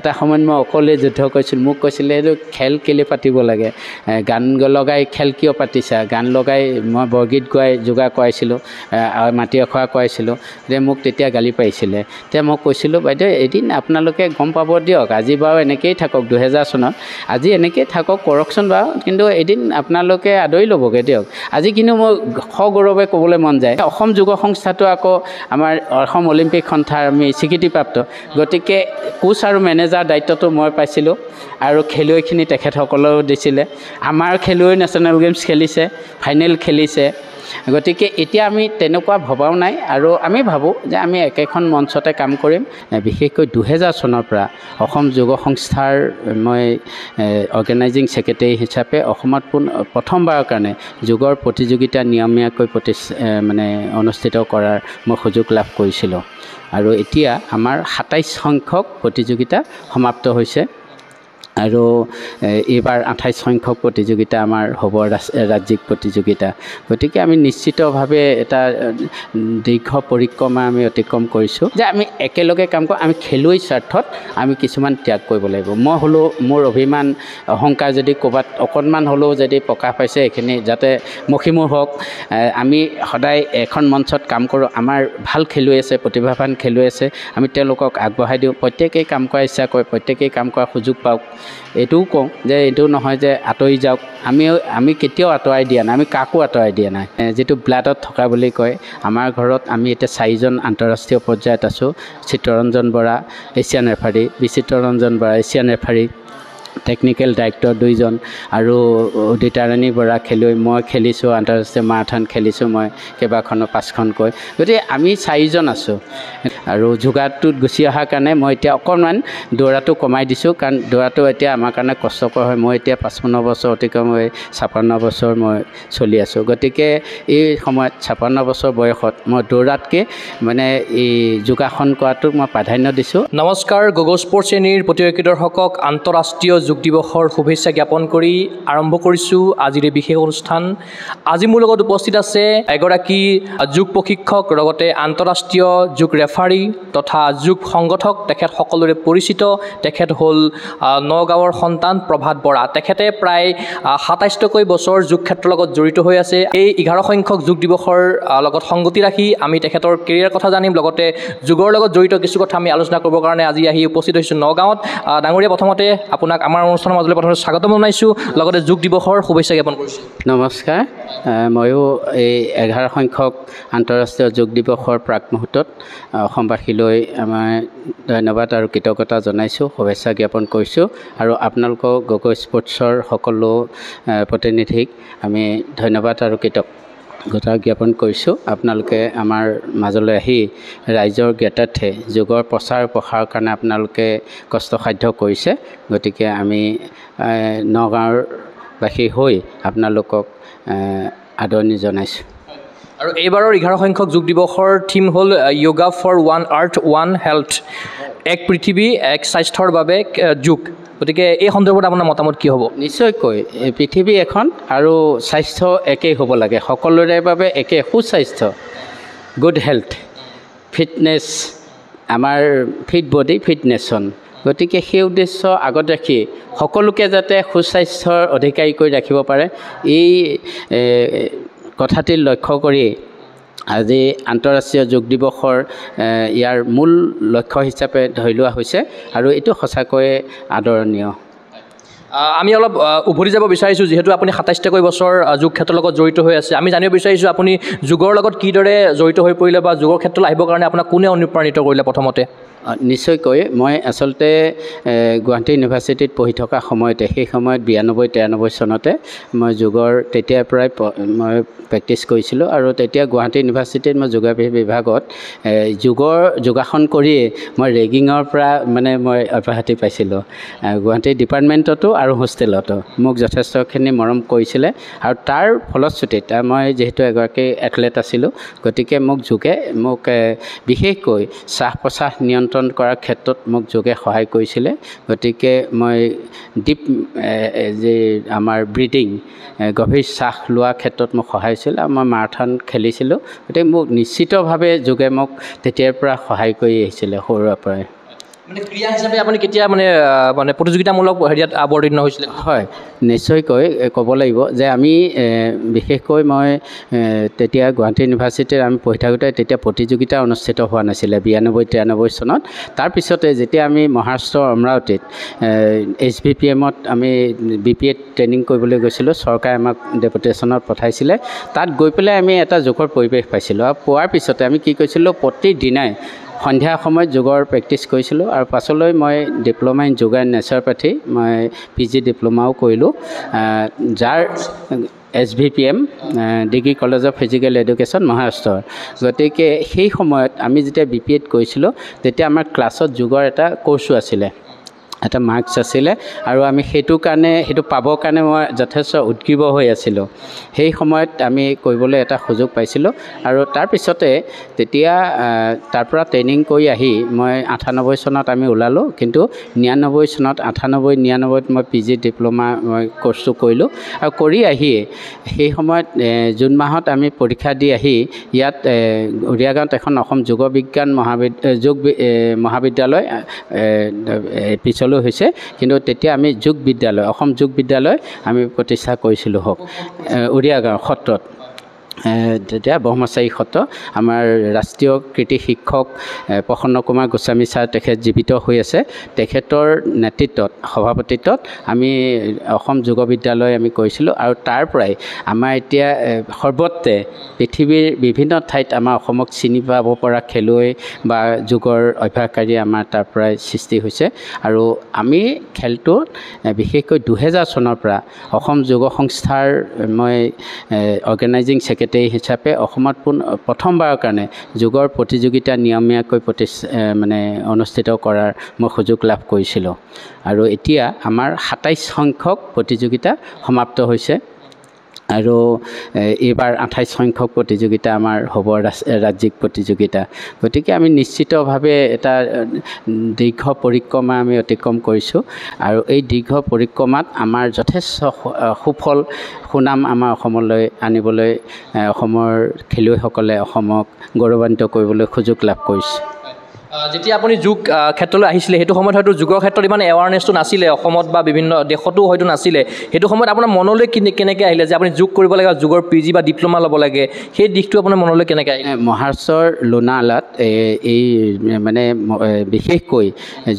এটা সময়ত মই অকলে যুদ্ধ কৰিছিলোঁ মোক কৈছিলে এইটো খেল কেলৈ পাতিব লাগে গান লগাই খেল কিয় পাতিছা গান লগাই মই বৰগীত গাই যোগা কৰাইছিলোঁ মাটি আখৰা কৰাইছিলোঁ যে মোক তেতিয়া গালি পাৰিছিলে তেতিয়া মই কৈছিলোঁ বাইদেউ এদিন আপোনালোকে গম পাব দিয়ক আজি বাৰু এনেকৈয়ে থাকক 2000 চনত আজি এনেকৈয়ে থাকক কৰকচোন বাৰু কিন্তু এদিন আপোনালোকে আদৰি ল'বগৈ দিয়ক আজি কিন্তু মই সগৌৰৱে ক'বলৈ মন যায় অসম যোগ সংস্থাটো আকৌ আমাৰ অসম অলিম্পিক সন্থাৰ আমি স্বীকৃতিপ্ৰাপ্ত গতিকে কোচ আৰু মেনেজাৰ দায়িত্বটো মই পাইছিলোঁ আৰু খেলুৱৈখিনি তেখেতসকলেও দিছিলে আমাৰ খেলুৱৈ নেশ্যনেল গেমছ খেলিছে ফাইনেল খেলিছে গতিকে এতিয়া আমি তেনেকুৱা ভবাও নাই আৰু আমি ভাবোঁ যে আমি একেখন মঞ্চতে কাম কৰিম বিশেষকৈ 2000 চনৰ পৰা অসম যোগ সংস্থাৰ মই অৰ্গেনাইজিং ছেক্ৰেটাৰী হিচাপে অসমত প্ৰথমবাৰৰ কাৰণে যোগৰ প্ৰতিযোগিতা নিয়মীয়াকৈ মানে অনুষ্ঠিত কৰাৰ মই সুযোগ লাভ কৰিছিলোঁ আৰু এতিয়া আমাৰ 27 সংখ্যক প্ৰতিযোগিতা সমাপ্ত হৈছে আৰু এইবাৰ 28 সংখ্যক প্ৰতিযোগিতা আমাৰ হ'ব ৰাজ্যিক প্ৰতিযোগিতা গতিকে আমি নিশ্চিতভাৱে এটা দীৰ্ঘ পৰিক্ৰমা আমি অতিক্ৰম কৰিছোঁ যে আমি একেলগে কাম কৰোঁ আমি খেলুৱৈ স্বাৰ্থত আমি কিছুমান ত্যাগ কৰিব লাগিব মই হ'লেও মোৰ অভিমান অহংকাৰ যদি ক'ৰবাত অকণমান হ'লেও যদি প্ৰকাশ পাইছে এইখিনি যাতে মষিমূৰ হওক আমি সদায় এখন মঞ্চত কাম কৰোঁ আমাৰ ভাল খেলুৱৈ আছে প্ৰতিভাৱান খেলুৱৈ আছে আমি তেওঁলোকক আগবঢ়াই দিওঁ প্ৰত্যেকেই কাম কৰাৰ ইচ্ছা কৰে প্ৰত্যেকেই কাম কৰাৰ সুযোগ পাওক এইটোও কওঁ যে এইটো নহয় যে আঁতৰি যাওক আমি কেতিয়াও আঁতৰাই দিয়া নাই আমি কাকো আঁতৰাই দিয়া নাই যিটো ব্লাডত থকা বুলি কয় আমাৰ ঘৰত আমি এতিয়া 4জন আন্তঃৰাষ্ট্ৰীয় পৰ্যায়ত আছোঁ Chittaranjan Bora Asian referee Bichitraranjan Bora Asian referee technical director 2জন আৰু উদিতাৰাণী বৰা খেলুৱৈ মই খেলিছোঁ আন্তঃৰাষ্ট্ৰীয় মাৰাথন খেলিছোঁ মই কেইবাখনো 5খনকৈ গতিকে আমি 4জন আছোঁ আৰু যোগাটোত গুচি অহাৰ কাৰণে মই এতিয়া অকণমান দৌৰাটো কমাই দিছোঁ কাৰণ দৌৰাটো এতিয়া আমাৰ কাৰণে কষ্টকৰ হয় মই এতিয়া 55 বছৰ অতিক্ৰম হৈ 56 বছৰ মই চলি আছোঁ গতিকে এই সময়ত 56 বছৰ বয়সত মই দৌৰাতকৈ মানে এই যোগাসন কৰাটোক মই প্ৰাধান্য দিছোঁ নমস্কাৰ গগৈ স্পৰ্টছ শ্ৰেণীৰ প্ৰতিযোগী দৰ্শকক আন্তঃৰাষ্ট্ৰীয় যোগ দিৱসৰ শুভেচ্ছা জ্ঞাপন কৰি আৰম্ভ কৰিছোঁ আজিৰ এই বিশেষ অনুষ্ঠান আজি মোৰ লগত উপস্থিত আছে এগৰাকী যোগ প্ৰশিক্ষক লগতে আন্তঃৰাষ্ট্ৰীয় যোগ ৰেফাৰী তথা যোগ সংগঠক তেখেত সকলোৰে পৰিচিত তেখেত হ'ল নগাঁৱৰ সন্তান প্ৰভাত বৰা তেখেতে প্ৰায় 27কৈ বছৰ যোগ ক্ষেত্ৰৰ লগত জড়িত হৈ আছে এই 11 সংখ্যক যোগ দিৱসৰ লগত সংগতি ৰাখি আমি তেখেতৰ কেৰিয়াৰ কথা জানিম লগতে যোগৰ লগত জড়িত কিছু কথা আমি আলোচনা কৰিবৰ কাৰণে আজি আহি উপস্থিত হৈছোঁ নগাঁৱত ডাঙৰীয়া প্ৰথমতে আপোনাক আমাৰ অনুষ্ঠানৰ মাজলৈ প্ৰথমতে স্বাগতম জনাইছোঁ লগতে যোগ দিৱসৰ শুভেচ্ছা জ্ঞাপন কৰিছোঁ নমস্কাৰ ময়ো এই 11 সংখ্যক আন্তঃৰাষ্ট্ৰীয় যোগ দিৱসৰ প্ৰাক মুহূৰ্তত অসমবাসীলৈ আমাৰ ধন্যবাদ আৰু কৃতজ্ঞতা জনাইছোঁ শুভেচ্ছা জ্ঞাপন কৰিছোঁ আৰু আপোনালোকক গগৈ স্পৰ্টছৰ সকলো প্ৰতিনিধিক আমি ধন্যবাদ আৰু কৃতজ্ঞতা জ্ঞাপন কৰিছোঁ আপোনালোকে আমাৰ মাজলৈ আহি ৰাইজৰ জ্ঞাতাৰ্থে যোগৰ প্ৰচাৰ প্ৰসাৰৰ কাৰণে আপোনালোকে কষ্টসাধ্য কৰিছে গতিকে আমি নগাঁৱৰ বাসী হৈ আপোনালোকক আদৰণি জনাইছোঁ আৰু এইবাৰৰ 11 সংখ্যক যোগ দিৱসৰ থিম হ'ল yoga for one earth one health এক পৃথিৱী এক স্বাস্থ্যৰ বাবে যোগ গতিকে এই সন্দৰ্ভত আপোনাৰ মতামত কি হ'ব নিশ্চয়কৈ পৃথিৱী এখন আৰু স্বাস্থ্য একেই হ'ব লাগে সকলোৰে বাবে একে সুস্বাস্থ্য গুড হেল্থ ফিটনেছ আমাৰ ফিট বডি ফিট নেশ্যন গতিকে সেই উদ্দেশ্য আগত ৰাখি সকলোকে যাতে সুস্বাস্থ্যৰ অধিকাৰী কৰি ৰাখিব পাৰে এই কথাটি লক্ষ্য কৰি আজি আন্তঃৰাষ্ট্ৰীয় যোগ দিৱসৰ ইয়াৰ মূল লক্ষ্য হিচাপে ধৰি লোৱা হৈছে আৰু এইটো সঁচাকৈয়ে আদৰণীয় আমি অলপ উভতি যাব বিচাৰিছোঁ যিহেতু আপুনি 27কৈ বছৰ যোগ ক্ষেত্ৰৰ লগত জড়িত হৈ আছে আমি জানিব বিচাৰিছোঁ আপুনি যোগৰ লগত কিদৰে জড়িত হৈ পৰিলে বা যোগৰ ক্ষেত্ৰলৈ আহিবৰ কাৰণে আপোনাক কোনে অনুপ্ৰাণিত কৰিলে প্ৰথমতে নিশ্চয়কৈ মই আচলতে গুৱাহাটী ইউনিভাৰ্চিটিত পঢ়ি থকা সময়তে সেই সময়ত 92-93 চনতে মই যোগৰ তেতিয়াৰ পৰাই মই প্ৰেক্টিছ কৰিছিলোঁ আৰু তেতিয়া গুৱাহাটী ইউনিভাৰ্চিটিত মই যোগাভ্যাস বিভাগত যোগাসন কৰিয়ে মই ৰেগিঙৰ পৰা মানে মই অব্যাহতি পাইছিলোঁ গুৱাহাটী ডিপাৰ্টমেণ্টতো আৰু হোষ্টেলতো মোক যথেষ্টখিনি মৰম কৰিছিলে আৰু তাৰ ফলশ্ৰুতিত মই যিহেতু এগৰাকী এথলেট আছিলোঁ গতিকে যোগে মোক বিশেষকৈ শ্বাস প্ৰশ্বাস নিয়ন্ত্ৰণ কৰাৰ ক্ষেত্ৰত মোক যোগে সহায় কৰিছিলে গতিকে মই ডিপ যে আমাৰ ব্ৰিডিং গভীৰ শ্বাস লোৱা ক্ষেত্ৰত মোক সহায় হৈছিল আৰু মই মাৰাথন খেলিছিলোঁ গতিকে মোক নিশ্চিতভাৱে যোগে মোক তেতিয়াৰ পৰা সহায় কৰি আহিছিলে সৰুৰে পৰাই মানে ক্ৰীড়া হিচাপে আপুনি কেতিয়া মানে মানে প্ৰতিযোগিতামূলক হেৰিয়াত আৱৰ্তীৰ্ণ হৈছিলে? হয়, নিশ্চয়কৈ ক'ব লাগিব যে আমি বিশেষকৈ মই তেতিয়া গুৱাহাটী ইউনিভাৰ্চিটিত আমি পঢ়ি থাকোঁতে তেতিয়া প্ৰতিযোগিতা অনুষ্ঠিত হোৱা নাছিলে 92-93 চনত। তাৰপিছতে যেতিয়া আমি মহাৰাষ্ট্ৰৰ অমৰাৱতীত SBPMত আমি BPA ট্ৰেইনিং কৰিবলৈ গৈছিলোঁ, চৰকাৰে আমাক ডেপুটেশ্যনত পঠাইছিলে। তাত গৈ পেলাই আমি এটা যোগৰ পৰিৱেশ পাইছিলোঁ আৰু পোৱাৰ পিছতে আমি কি কৰিছিলোঁ, প্ৰতিদিনাই সন্ধিয়া সময়ত যোগৰ প্ৰেক্টিছ কৰিছিলোঁ। আৰু পাছলৈ মই ডিপ্ল'মা ইন যোগা এণ্ড নেচাৰপেথি মই PG ডিপ্ল'মাও কৰিলোঁ, যাৰ SVPM degree college of physical education মহাৰাষ্ট্ৰৰ। গতিকে সেই সময়ত আমি যেতিয়া BPAত কৰিছিলোঁ তেতিয়া আমাৰ ক্লাছত যোগৰ এটা কৰ্চো আছিলে, এটা মাৰ্কছ আছিলে, আৰু আমি সেইটো পাবৰ কাৰণে মই যথেষ্ট উদ্গ্ৰীৱ হৈ আছিলোঁ। সেই সময়ত আমি কৰিবলৈ এটা সুযোগ পাইছিলোঁ। আৰু তাৰপিছতে তেতিয়া তাৰপৰা ট্ৰেইনিং কৰি আহি মই 98 চনত আমি ওলালোঁ, কিন্তু 99 চনত 98-99ত মই PG ডিপ্ল'মা মই কৰ্চটো কৰিলোঁ। আৰু কৰি আহিয়ে সেই সময়ত জুন মাহত আমি পৰীক্ষা দি আহি ইয়াত উৰিয়াগাঁৱত এখন অসম যোগ বিজ্ঞান মহাবিদ্যালয় পিছলৈ হৈছে, কিন্তু তেতিয়া আমি যোগ বিদ্যালয়, অসম যোগ বিদ্যালয় আমি প্ৰতিষ্ঠা কৰিছিলোঁ উৰিয়াগাঁও সত্ৰত। তেতিয়া ব্ৰহ্মচাৰী সত্ৰ, আমাৰ ৰাষ্ট্ৰীয় কৃতি শিক্ষক প্ৰসন্ন কুমাৰ গোস্বামী ছাৰ তেখেত জীৱিত হৈ আছে, তেখেতৰ নেতৃত্বত সভাপতিত্বত আমি অসম যোগ বিদ্যালয় আমি কৰিছিলোঁ। আৰু তাৰ পৰাই আমাৰ এতিয়া সৰ্বত্ৰে পৃথিৱীৰ বিভিন্ন ঠাইত আমাৰ অসমক চিনি পাব পৰা খেলুৱৈ বা যোগৰ অভ্যাসকাৰী আমাৰ তাৰ পৰাই সৃষ্টি হৈছে। আৰু আমি খেলটো বিশেষকৈ 2000 চনৰ পৰা অসম যোগ সংস্থাৰ মই অৰ্গেনাইজিং ছেক্ৰেটাৰী হিচাপে অসমত প্ৰথমবাৰৰ কাৰণে যোগৰ প্ৰতিযোগিতা নিয়মীয়াকৈ অনুষ্ঠিত কৰাৰ মই সুযোগ লাভ কৰিছিলোঁ। আৰু এতিয়া আমাৰ 27 সংখ্যক প্ৰতিযোগিতা সমাপ্ত হৈছে, আৰু এইবাৰ 28 সংখ্যক প্ৰতিযোগিতা আমাৰ হ'ব, ৰাজ্যিক প্ৰতিযোগিতা। গতিকে আমি নিশ্চিতভাৱে এটা দীৰ্ঘ পৰিক্ৰমা আমি অতিক্ৰম কৰিছোঁ, আৰু এই দীৰ্ঘ পৰিক্ৰমাত আমাৰ যথেষ্ট সুফল সুনাম আমাৰ অসমলৈ আনিবলৈ অসমৰ খেলুৱৈসকলে অসমক গৌৰৱান্বিত কৰিবলৈ সুযোগ লাভ কৰিছে। যেতিয়া আপুনি যোগ ক্ষেত্ৰলৈ আহিছিলে সেইটো সময়ত হয়তো যোগৰ ক্ষেত্ৰত ইমান এৱাৰনেছটো নাছিলে অসমত বা বিভিন্ন দেশতো হয়তো নাছিলে, সেইটো সময়ত আপোনাৰ মনলৈ কেনেকৈ আহিলে যে আপুনি যোগ কৰিব লাগে, যোগৰ PG বা ডিপ্ল'মা ল'ব লাগে, সেই দিশটো আপোনাৰ মনলৈ কেনেকৈ আহিলে? মহাৰাষ্ট্ৰৰ লোনাৱালাত এই বিশেষকৈ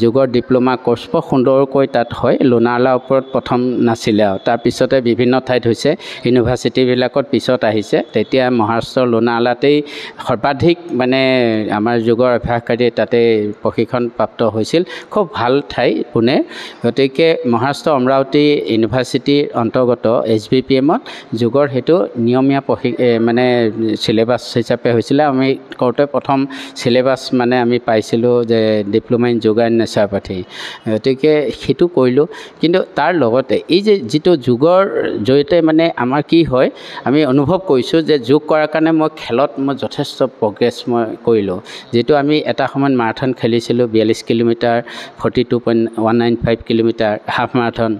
যোগৰ ডিপ্ল'মা কৰ্চ বৰ সুন্দৰকৈ তাত হয়। লোনাৱালাৰ ওপৰত প্ৰথম নাছিলে, আৰু তাৰপিছতে বিভিন্ন ঠাইত হৈছে, ইউনিভাৰ্চিটিবিলাকত পিছত আহিছে। তেতিয়া মহাৰাষ্ট্ৰৰ লোনাৱালাতেই সৰ্বাধিক আমাৰ যোগৰ অভ্যাসকাৰী তাতে প্ৰশিক্ষণপ্ৰাপ্ত হৈছিল। খুব ভাল ঠাই পুনে। গতিকে মহাৰাষ্ট্ৰ অমৰাৱতী ইউনিভাৰ্চিটিৰ অন্তৰ্গত SVPMত যোগৰ সেইটো নিয়মীয়া চিলেবাছ হিচাপে হৈছিলে। আমি কৰোঁতে প্ৰথম চিলেবাছ আমি পাইছিলোঁ যে ডিপ্ল'মা ইন যোগা এণ্ড নেচাৰপেথি, গতিকে সেইটো কৰিলোঁ। কিন্তু তাৰ লগতে এই যিটো যোগৰ জৰিয়তে আমাৰ কি হয়, আমি অনুভৱ কৰিছোঁ যে যোগ কৰাৰ কাৰণে মই খেলত যথেষ্ট প্ৰগ্ৰেছ মই কৰিলোঁ। যিটো আমি এটা সময়ত মাৰাথন খেলিছিলোঁ 42 কিলোমিটাৰ, 42.195 কিলোমিটাৰ হাফ মাৰাথন,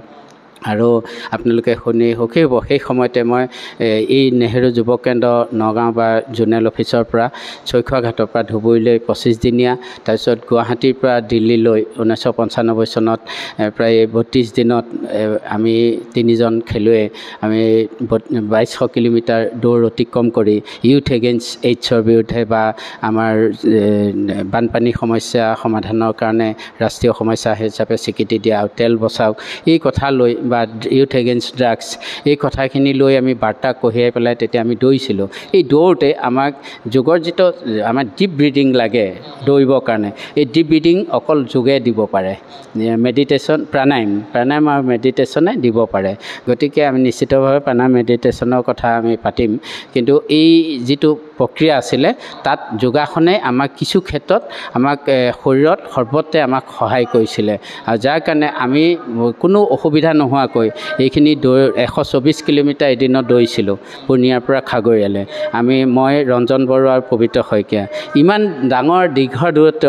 আৰু আপোনালোকে শুনি সুখী হ'ব, সেই সময়তে মই এই নেহেৰু যুৱ কেন্দ্ৰ নগাঁও বা জোনেল অফিচৰ পৰা চৈখোৱাঘাটৰ পৰা ধুবুৰীলৈ 25 দিনীয়া, তাৰপিছত গুৱাহাটীৰ পৰা দিল্লীলৈ 1995 চনত প্ৰায় 32 দিনত আমি 3জন খেলুৱৈ আমি 2200 কিলোমিটাৰ দৌৰ অতিক্ৰম কৰি ইউথ এগেইনষ্ট এইডছৰ বিৰুদ্ধে বা আমাৰ বানপানী সমস্যা সমাধানৰ কাৰণে ৰাষ্ট্ৰীয় সমস্যা হিচাপে স্বীকৃতি দিয়া, আৰু তেল বচাওক এই কথা লৈ বা ইউথ এগেইনষ্ট ড্ৰাগছ এই কথাখিনি লৈ আমি বাৰ্তা কঢ়িয়াই পেলাই তেতিয়া আমি দৌৰিছিলোঁ। এই দৌৰোঁতে আমাক যোগৰ যিটো আমাৰ ডিপ ব্ৰিডিং লাগে দৌৰিবৰ কাৰণে, এই ডিপ ব্ৰিডিং অকল যোগে দিব পাৰে, মেডিটেশ্যন প্ৰাণায়াম আৰু মেডিটেশ্যনে দিব পাৰে। গতিকে আমি নিশ্চিতভাৱে প্ৰাণায়াম মেডিটেশ্যনৰ কথা আমি পাতিম, কিন্তু এই যিটো প্ৰক্ৰিয়া আছিলে তাত যোগাসনে আমাক কিছু ক্ষেত্ৰত আমাক শৰীৰত সৰ্বত্ৰে আমাক সহায় কৰিছিলে, আৰু যাৰ কাৰণে আমি কোনো অসুবিধা নোহোৱাকৈ এইখিনি 124 কিলোমিটাৰ এদিনত দৌৰিছিলোঁ পূৰ্ণিয়াৰ পৰা খাগৰিয়ালৈ। মই ৰঞ্জন বৰুৱা আৰু পবিত্ৰ শইকীয়া, ইমান ডাঙৰ দীৰ্ঘ দূৰত্ব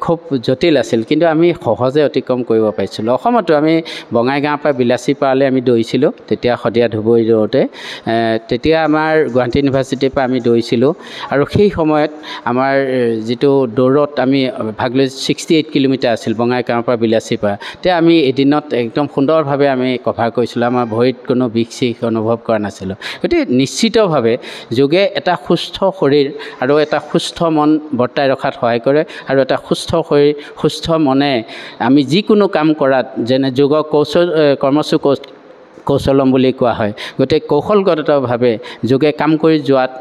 খুব জটিল আছিল, কিন্তু আমি সহজে অতিক্ৰম কৰিব পাৰিছিলোঁ। অসমতো আমি বঙাইগাঁৱৰ পৰা বিলাচীপাৰালৈ আমি দৌৰিছিলোঁ, তেতিয়া শদিয়া ধুবুৰী দৌৰোঁতে। তেতিয়া আমাৰ গুৱাহাটী ইউনিভাৰ্চিটিৰ পৰা আমি আমি দৌৰিছিলোঁ আৰু সেই সময়ত আমাৰ যিটো দৌৰত আমি ভাগ লৈ 68 কিলোমিটাৰ আছিল বঙাইগাঁৱৰ পৰা বিলাচীৰ পৰা তেতিয়া আমি এদিনত একদম সুন্দৰভাৱে আমি কভাৰ কৰিছিলোঁ আমাৰ ভৰিত কোনো বিষ চিষ অনুভৱ কৰা নাছিলোঁ গতিকে নিশ্চিতভাৱে যোগে এটা সুস্থ শৰীৰ আৰু এটা সুস্থ মন বৰ্তাই ৰখাত সহায় কৰে আৰু এটা সুস্থ শৰীৰ সুস্থ মনে আমি যিকোনো কাম কৰাত যেনে যোগক কৰ্মসু কৌশলম বুলি কোৱা হয় গতিকে কৌশলগতভাৱে যোগে কাম কৰি যোৱাত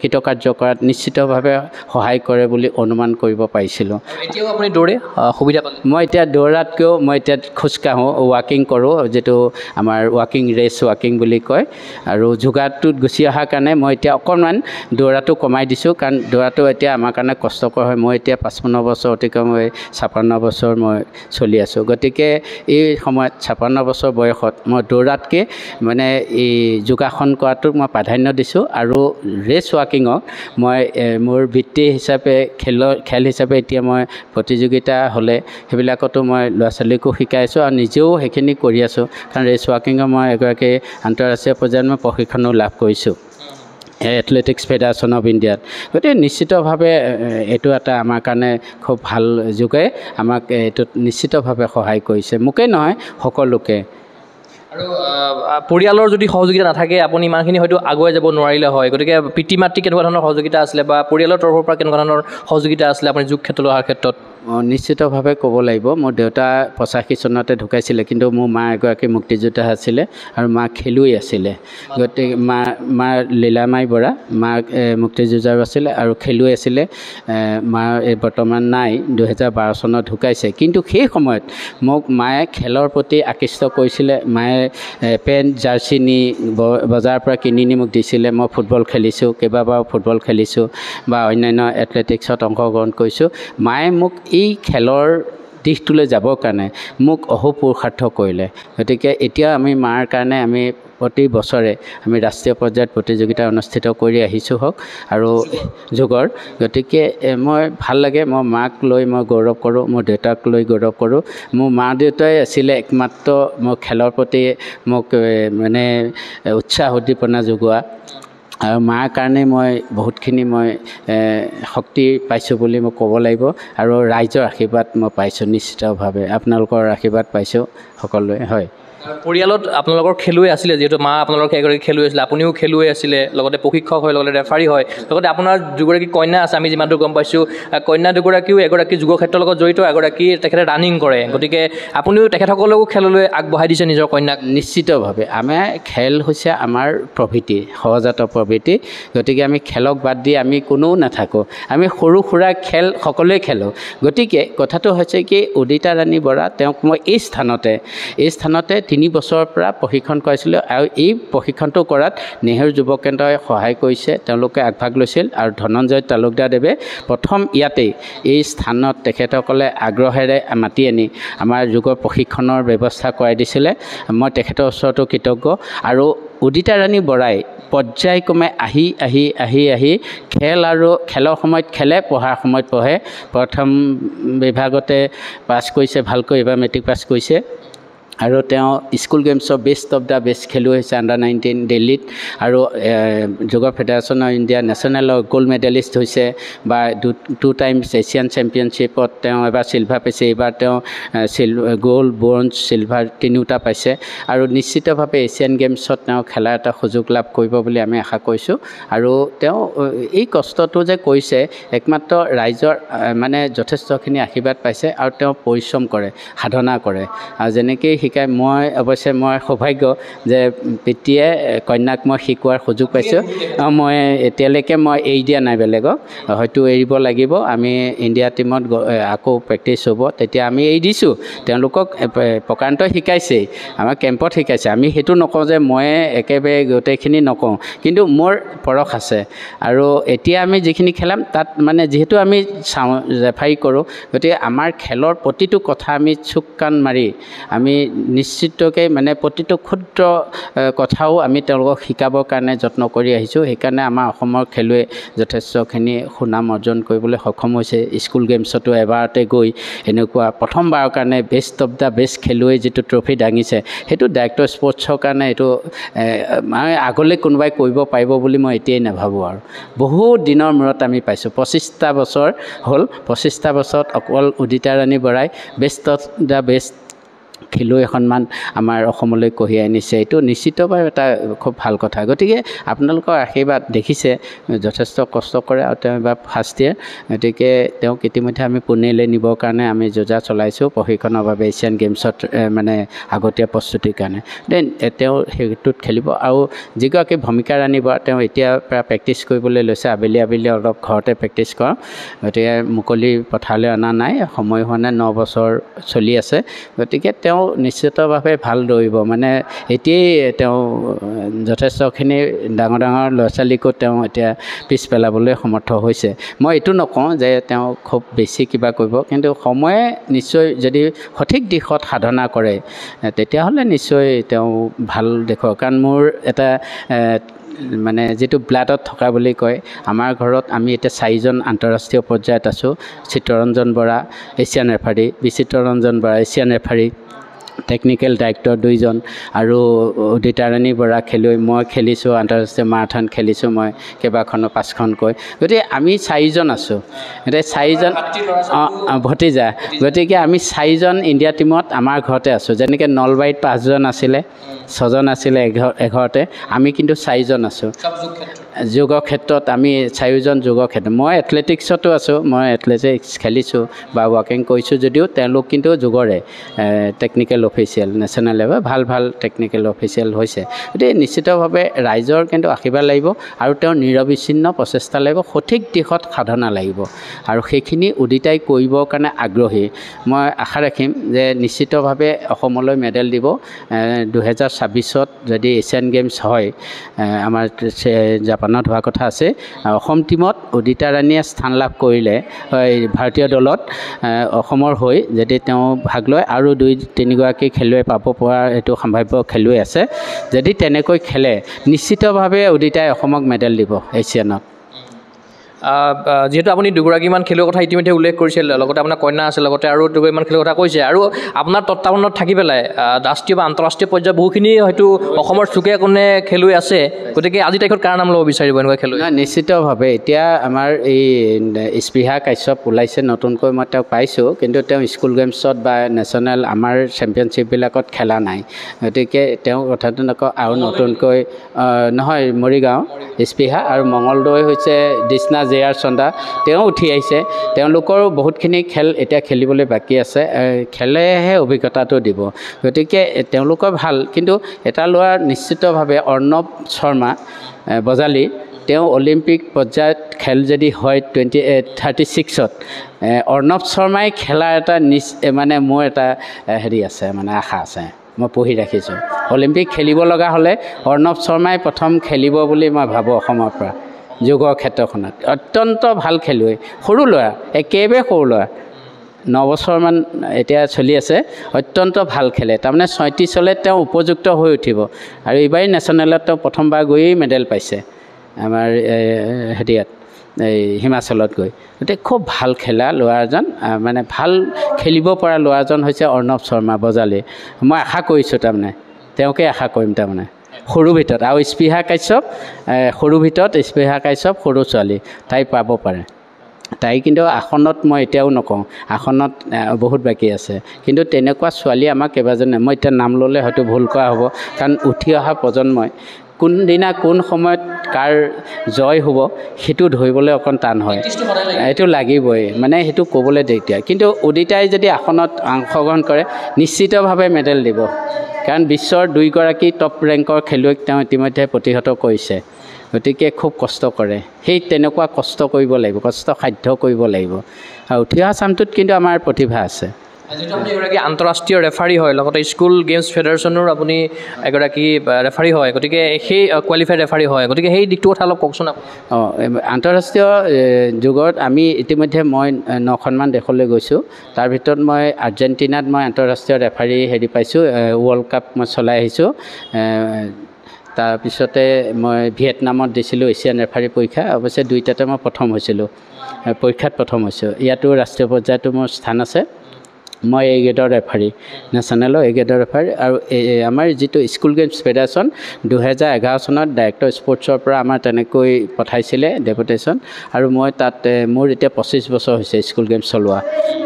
কৃতকাৰ্য কৰাত নিশ্চিতভাৱে সহায় কৰে বুলি অনুমান কৰিব পাৰিছিলোঁ এতিয়াও আপুনি দৌৰে সুবিধা পালে মই এতিয়া দৌৰাতকৈও মই এতিয়া খোজকাঢ়োঁ ৱাকিং কৰোঁ যিটো আমাৰ ৱাকিং ৰেচ ৱাকিং বুলি কয় আৰু যোগাটোত গুচি অহাৰ কাৰণে মই এতিয়া অকণমান দৌৰাটো কমাই দিছোঁ কাৰণ দৌৰাটো এতিয়া আমাৰ কাৰণে কষ্টকৰ হয় মই এতিয়া 55 বছৰ অতিক্ৰম হৈ 56 বছৰ মই চলি আছোঁ গতিকে এই সময়ত 56 বছৰ বয়সত মই দৌৰাতকৈ মানে এই যোগাসন কৰাটোক মই প্ৰাধান্য দিছোঁ আৰু ৰেচ ৱাকিঙক মই মোৰ বৃত্তি হিচাপে খেল হিচাপে এতিয়া মই প্ৰতিযোগিতা হ'লে সেইবিলাকতো মই ল'ৰা ছোৱালীকো শিকাইছোঁ আৰু নিজেও সেইখিনি কৰি আছোঁ কাৰণ ৰেচ ৱাকিঙৰ মই এগৰাকী আন্তঃৰাষ্ট্ৰীয় পৰ্যায়ত মই প্ৰশিক্ষণো লাভ কৰিছোঁ এথলেটিক্স ফেডাৰেশ্যন অফ ইণ্ডিয়াত গতিকে নিশ্চিতভাৱে এইটো এটা আমাৰ কাৰণে খুব ভাল যোগে আমাক এইটোত নিশ্চিতভাৱে সহায় কৰিছে মোকেই নহয় সকলোকে আৰু পৰিয়ালৰ যদি সহযোগিতা নাথাকে আপুনি ইমানখিনি হয়তো আগুৱাই যাব নোৱাৰিলে হয় গতিকে পিতৃ মাতৃ কেনেকুৱা ধৰণৰ সহযোগিতা আছিলে বা পৰিয়ালৰ তৰফৰ পৰা কেনেকুৱা ধৰণৰ সহযোগিতা আছিলে আপুনি যোগ ক্ষেত্ৰলৈ অহাৰ ক্ষেত্ৰত নিশ্চিতভাৱে ক'ব লাগিব মোৰ দেউতা 85 চনতে ঢুকাইছিলে কিন্তু মোৰ মা এগৰাকী মুক্তিযোদ্ধা আছিলে আৰু মা খেলুৱৈ আছিলে গতিকে মা লীলামাই বৰা মা মুক্তিযোদ্ধাও আছিলে আৰু খেলুৱৈ আছিলে মা বৰ্তমান নাই 2012 চনত ঢুকাইছে কিন্তু সেই সময়ত মোক মায়ে খেলৰ প্ৰতি আকৃষ্ট কৰিছিলে মায়ে পেণ্ট জাৰ্চি নি বজাৰৰ পৰা কিনি নি মোক দিছিলে মই ফুটবল খেলিছোঁ কেইবাবাৰো ফুটবল খেলিছোঁ বা অন্যান্য এথলেটিক্সত অংশগ্ৰহণ কৰিছোঁ মায়ে মোক এই খেলৰ দিশটোলৈ যাবৰ কাৰণে মোক অহোপুৰুষাৰ্থ কৰিলে গতিকে এতিয়া আমি মাৰ কাৰণে আমি প্ৰতি বছৰে আমি ৰাষ্ট্ৰীয় পৰ্যায়ত প্ৰতিযোগিতা অনুষ্ঠিত কৰি আহিছোঁ হওক আৰু যোগৰ গতিকে মই ভাল লাগে মই মাক লৈ মই গৌৰৱ কৰোঁ মোৰ দেউতাক লৈ গৌৰৱ কৰোঁ মোৰ মা দেউতাই আছিলে একমাত্ৰ মোৰ খেলৰ প্ৰতি মোক মানে উৎসাহ উদ্দীপনা যোগোৱা আৰু মাৰ কাৰণে মই বহুতখিনি মই শক্তি পাইছোঁ বুলি মই ক'ব লাগিব আৰু ৰাইজৰ আশীৰ্বাদ মই পাইছোঁ নিশ্চিতভাৱে আপোনালোকৰ আশীৰ্বাদ পাইছোঁ সকলোৱে হয় পৰিয়ালত আপোনালোকৰ খেলুৱৈ আছিলে যিহেতু মা আপোনালোকৰ এগৰাকী খেলুৱৈ আছিলে আপুনিও খেলুৱৈ আছিলে লগতে প্ৰশিক্ষক হয় লগতে ৰেফাৰী হয় লগতে আপোনাৰ দুগৰাকী কন্যা আছে আমি যিমানটো গম পাইছোঁ কন্যা দুগৰাকীও এগৰাকী যুৱ ক্ষেত্ৰৰ লগত জড়িত এগৰাকী তেখেতে ৰানিং কৰে গতিকে আপুনিও তেখেতসকলকো খেললৈ আগবঢ়াই দিছে নিজৰ কন্যাক নিশ্চিতভাৱে আমাৰ খেল হৈছে আমাৰ প্ৰবৃত্তি সহজাত প্ৰবৃত্তি গতিকে আমি খেলক বাদ দি আমি কোনো নাথাকোঁ আমি সৰু সুৰা খেল সকলোৱে খেলোঁ গতিকে কথাটো হৈছে কি উদিতা ৰাণী বৰা তেওঁক মই এই স্থানতে 3 বছৰৰ পৰা প্ৰশিক্ষণ কৰাইছিলোঁ আৰু এই প্ৰশিক্ষণটো কৰাত নেহেৰু যুৱ কেন্দ্ৰই সহায় কৰিছে তেওঁলোকে আগভাগ লৈছিল আৰু ধনঞ্জয় তালুকদাৰদেৱে প্ৰথম ইয়াতেই এই স্থানত তেখেতসকলে আগ্ৰহেৰে মাতি আনি আমাৰ যোগৰ প্ৰশিক্ষণৰ ব্যৱস্থা কৰাই দিছিলে মই তেখেতৰ ওচৰতো কৃতজ্ঞ আৰু উদিতা ৰাণী বৰাই পৰ্যায়ক্ৰমে আহি খেল আৰু খেলৰ সময়ত খেলে পঢ়াৰ সময়ত পঢ়ে প্ৰথম বিভাগতে পাছ কৰিছে ভালকৈ এইবাৰ মেট্ৰিক পাছ কৰিছে আৰু তেওঁ স্কুল গেমছৰ বেষ্ট অফ দ্য বেষ্ট খেলুৱৈ হৈছে আণ্ডাৰ-19 দিল্লীত আৰু যোগ ফেডাৰেশ্যন অফ ইণ্ডিয়া নেশ্যনেলৰ গ'ল্ড মেডেলিষ্ট হৈছে বা 2 টাইমছ এছিয়ান চেম্পিয়নশ্বিপত তেওঁ এবাৰ চিলভাৰ পাইছে এইবাৰ তেওঁ গ'ল্ড ব্ৰঞ্জ চিলভাৰ তিনিওটা পাইছে আৰু নিশ্চিতভাৱে এছিয়ান গেমছত তেওঁ খেলাৰ এটা সুযোগ লাভ কৰিব বুলি আমি আশা কৰিছোঁ আৰু তেওঁ এই কষ্টটো যে কৰিছে একমাত্ৰ ৰাইজৰ মানে যথেষ্টখিনি আশীৰ্বাদ পাইছে আৰু তেওঁ পৰিশ্ৰম কৰে সাধনা কৰে আৰু যেনেকৈ শিকাই মই অৱশ্যে মই সৌভাগ্য যে পিতৃয়ে কন্যাক মই শিকোৱাৰ সুযোগ পাইছোঁ মই এতিয়ালৈকে মই এৰি দিয়া নাই বেলেগক হয়তো এৰিব লাগিব আমি ইণ্ডিয়া টীমত আকৌ প্ৰেক্টিছ হ'ব তেতিয়া আমি এৰি দিছোঁ তেওঁলোকক প্ৰকান্তই শিকাইছেই আমাৰ কেম্পত শিকাইছে আমি সেইটো নকওঁ যে মই একেবাৰে গোটেইখিনি নকওঁ কিন্তু মোৰ পৰশ আছে আৰু এতিয়া আমি যিখিনি খেলাম তাত মানে যিহেতু আমি চাওঁ ৰেফাৰী কৰোঁ গতিকে আমাৰ খেলৰ প্ৰতিটো কথা আমি চুক কাণ মাৰি আমি নিশ্চিতকৈ মানে প্ৰতিটো ক্ষুদ্ৰ কথাও আমি তেওঁলোকক শিকাবৰ কাৰণে যত্ন কৰি আহিছোঁ। সেইকাৰণে আমাৰ অসমৰ খেলুৱৈ যথেষ্টখিনি সুনাম অৰ্জন কৰিবলৈ সক্ষম হৈছে। স্কুল গেমছতো এবাৰতে গৈ এনেকুৱা প্ৰথমবাৰৰ কাৰণে বেষ্ট অফ দ্য বেষ্ট খেলুৱৈ যিটো ট্ৰফি দাঙিছে, সেইটো ডাইৰেক্টৰ স্পৰ্টছৰ কাৰণে এইটো মানে আগলৈ কোনোবাই কৰিব পাৰিব বুলি মই এতিয়াই নাভাবোঁ। আৰু বহুত দিনৰ মূৰত আমি পাইছোঁ, 25টা বছৰ হ'ল। 25টা বছৰত অকল উদিতা ৰাণী বৰাই বেষ্ট অফ দ্য বেষ্ট খেলুৱৈ সন্মান আমাৰ অসমলৈ কঢ়িয়াই আনিছে। এইটো নিশ্চিতভাৱে এটা খুব ভাল কথা। গতিকে আপোনালোকৰ আশীৰ্বাদ দেখিছে, যথেষ্ট কষ্ট কৰে আৰু তেওঁ এবাৰ ফাৰ্ষ্ট ইয়েৰ, গতিকে তেওঁক ইতিমধ্যে আমি পুনেলৈ নিবৰ কাৰণে আমি যোজা চলাইছোঁ প্ৰশিক্ষণৰ বাবে এছিয়ান গেমছত মানে আগতীয়া প্ৰস্তুতিৰ কাৰণে। দেন তেওঁ সেইটোত খেলিব। আৰু যিগৰাকী ভূমিকা ৰাণী বৰা, তেওঁ এতিয়া প্ৰায় প্ৰেক্টিছ কৰিবলৈ লৈছে, আবেলি আবেলি অলপ ঘৰতে প্ৰেক্টিছ কৰাওঁ। গতিকে মুকলি পথাৰলৈ অনা নাই, সময় হোৱা নাই, 9 বছৰ চলি আছে। গতিকে তেওঁ নিশ্চিতভাৱে ভাল দৌৰিব। মানে এতিয়াই তেওঁ যথেষ্টখিনি ডাঙৰ ডাঙৰ ল'ৰা ছোৱালীকো তেওঁ এতিয়া পিছ পেলাবলৈ সমৰ্থ হৈছে। মই এইটো নকওঁ যে তেওঁ খুব বেছি কিবা কৰিব, কিন্তু সময়ে নিশ্চয় যদি সঠিক দিশত সাধনা কৰে তেতিয়াহ'লে নিশ্চয় তেওঁ ভাল দেখুৱাব। কাৰণ মোৰ এটা মানে যিটো ব্লাডত থকা বুলি কয়, আমাৰ ঘৰত আমি এতিয়া 4জন আন্তঃৰাষ্ট্ৰীয় পৰ্যায়ত আছোঁ। Chittaranjan Bora Asian referee, Bichitraranjan Bora Asian referee, technical director 2জন, আৰু উদিতা ৰাণী বৰা খেলুৱৈ। মই খেলিছোঁ আন্তঃৰাষ্ট্ৰীয় মাৰাথন খেলিছোঁ মই কেইবাখনো, 5খনকৈ। গতিকে আমি 4জন আছোঁ। এতিয়া 4জন ভতিজা, গতিকে আমি 4জন ইণ্ডিয়া টীমত আমাৰ ঘৰতে আছোঁ। যেনেকৈ নলবাৰীত 5জন আছিলে, 6জন আছিলে এঘৰতে, আমি কিন্তু 4জন আছোঁ। যোগৰ ক্ষেত্ৰত আমি 4জন যোগৰ ক্ষেত্ৰত। মই এথলেটিক্সতো আছোঁ, মই এথলেটিক্স খেলিছোঁ বা ৱাকিং কৰিছোঁ যদিও তেওঁলোক কিন্তু যোগৰে টেকনিকেল অফিচিয়েল, নেশ্যনেল লেভেল ভাল ভাল টেকনিকেল অফিচিয়েল হৈছে। গতিকে নিশ্চিতভাৱে ৰাইজৰ কিন্তু আশীৰ্বাদ লাগিব আৰু তেওঁৰ নিৰবিচ্ছিন্ন প্ৰচেষ্টা লাগিব, সঠিক দিশত সাধনা লাগিব, আৰু সেইখিনি উদিতাই কৰিবৰ কাৰণে আগ্ৰহী। মই আশা ৰাখিম যে নিশ্চিতভাৱে অসমলৈ মেডেল দিব। 2026ত যদি এছিয়ান গেমছ হয়, আমাৰ জাপানত হোৱা কথা আছে, অসম টীমত উদিতা ৰাণীয়ে স্থান লাভ কৰিলে ভাৰতীয় দলত অসমৰ হৈ যদি তেওঁ ভাগ লয়, আৰু 2-3গৰাকী খেলুৱৈ পাব পৰা এইটো সম্ভাৱ্য খেলুৱৈ আছে। যদি তেনেকৈ খেলে নিশ্চিতভাৱে উদিতাই অসমক মেডেল দিব এছিয়ানত। যিহেতু আপুনি 2গৰাকীমান খেলুৱৈৰ কথা ইতিমধ্যে উল্লেখ কৰিছে, লগতে আপোনাৰ কন্যা আছে, লগতে আৰু 2গৰাকীমান খেলুৱৈৰ কথা কৈছে, আৰু আপোনাৰ তত্বাৱধানত থাকি পেলাই ৰাষ্ট্ৰীয় বা আন্তঃৰাষ্ট্ৰীয় পৰ্যায়ত বহুখিনি হয়তো অসমৰ চুকে কোণে খেলুৱৈ আছে। গতিকে আজি তাৰিখত কাৰ নাম ল'ব বিচাৰিব এনেকুৱা খেলুৱৈ? নিশ্চিতভাৱে এতিয়া আমাৰ এই স্পৃহা কাশ্যপ ওলাইছে নতুনকৈ, মই তেওঁক পাইছোঁ, কিন্তু তেওঁ স্কুল গেমছত বা নেশ্যনেল আমাৰ চেম্পিয়নশ্বিপবিলাকত খেলা নাই। গতিকে তেওঁ কথাটো নকওঁ। আৰু নতুনকৈ নহয়, মৰিগাঁও স্পৃহা আৰু মঙলদৈ হৈছে দিষ্ণা জে.আৰ. চন্দা, তেওঁ উঠি আহিছে। তেওঁলোকৰো বহুতখিনি খেল এতিয়া খেলিবলৈ বাকী আছে, খেলেহে অভিজ্ঞতাটো দিব। গতিকে তেওঁলোকৰ ভাল। কিন্তু এটা ল'ৰা নিশ্চিতভাৱে অৰ্ণৱ শৰ্মা বজালী, তেওঁ অলিম্পিক পৰ্যায়ত খেল যদি হয় 36ত, অৰ্ণৱ শৰ্মাই খেলাৰ এটা মানে মোৰ এটা হেৰি আছে, মানে আশা আছে, মই পঢ়ি ৰাখিছোঁ। অলিম্পিক খেলিব লগা হ'লে অৰ্ণৱ শৰ্মাই প্ৰথম খেলিব বুলি মই ভাবোঁ অসমৰ পৰা। যোগৰ ক্ষেত্ৰখনত অত্যন্ত ভাল খেলুৱৈ, সৰু ল'ৰা, একেবাৰে সৰু ল'ৰা, 9 বছৰমান এতিয়া চলি আছে, অত্যন্ত ভাল খেলে। তাৰমানে 37 তেওঁ উপযুক্ত হৈ উঠিব। আৰু এইবাৰেই নেশ্যনেলত তেওঁ প্ৰথমবাৰ গৈয়ে মেডেল পাইছে আমাৰ হেৰিয়াত, এই হিমাচলত গৈ। গতিকে খুব ভাল খেলা ল'ৰা এজন, মানে ভাল খেলিব পৰা ল'ৰা এজন হৈছে অৰ্ণৱ শৰ্মা বজালী। মই আশা কৰিছোঁ, তাৰমানে তেওঁকে আশা কৰিম, তাৰমানে সৰু ভিতৰত। আৰু স্পৃহা কাশ্যপ সৰু ভিতৰত, স্পৃহা কাশ্যপ সৰু ছোৱালী, তাই পাব পাৰে। তাই কিন্তু আসনত মই এতিয়াও নকওঁ, আসনত বহুত বাকী আছে। কিন্তু তেনেকুৱা ছোৱালী আমাৰ কেইবাজনে, মই এতিয়া নাম ল'লে হয়তো ভুল কৰা হ'ব, কাৰণ উঠি অহা প্ৰজন্মই কোনদিনা কোন সময়ত কাৰ জয় হ'ব সেইটো ধৰিবলৈ অকণ টান হয়। এইটো লাগিবই, মানে সেইটো ক'বলৈ দিগদাৰ। কিন্তু উদিতাই যদি আসনত অংশগ্ৰহণ কৰে নিশ্চিতভাৱে মেডেল দিব, কাৰণ বিশ্বৰ 2গৰাকী টপ ৰেংকৰ খেলুৱৈক তেওঁ ইতিমধ্যে প্ৰতিহত কৰিছে। গতিকে খুব কষ্ট কৰে, সেই তেনেকুৱা কষ্ট কৰিব লাগিব, কষ্ট সাধ্য কৰিব লাগিব। আৰু উঠি অহা চামটোত কিন্তু আমাৰ প্ৰতিভা আছে। যিটো আপুনি এগৰাকী আন্তঃৰাষ্ট্ৰীয় ৰেফাৰী হয় লগতে স্কুল গেমছ ফেডাৰেশ্যনৰ আপুনি এগৰাকী ৰেফাৰী হয় গতিকে সেই কোৱালিফাইড ৰেফাৰী হয় গতিকে সেই দিশটোৰ কথা অলপ কওকচোন আপুনি আন্তঃৰাষ্ট্ৰীয় যুগত আমি ইতিমধ্যে মই 9খনমান দেশলৈ গৈছোঁ তাৰ ভিতৰত মই আৰ্জেণ্টিনাত মই আন্তঃৰাষ্ট্ৰীয় ৰেফাৰী হেৰি পাইছোঁ ৱৰ্ল্ড কাপ মই চলাই আহিছোঁ তাৰপিছতে মই ভিয়েটনামত দিছিলোঁ এছিয়ান ৰেফাৰী পৰীক্ষা অৱশ্যে দুইটাতে মই প্ৰথম হৈছিলোঁ পৰীক্ষাত প্ৰথম হৈছোঁ ইয়াতো ৰাষ্ট্ৰীয় পৰ্যায়তো মোৰ স্থান আছে মই এই গ্ৰেডৰ ৰেফাৰী নেশ্যনেলৰ এই গ্ৰেডৰ ৰেফাৰী আৰু আমাৰ যিটো স্কুল গেমছ ফেডাৰেশ্যন 2011 চনত ডাইৰেক্টৰ স্পৰ্টছৰ পৰা আমাৰ তেনেকৈ পঠাইছিলে ডেপুটেশ্যন আৰু মই তাত মোৰ এতিয়া 25 বছৰ হৈছে স্কুল গেমছ চলোৱা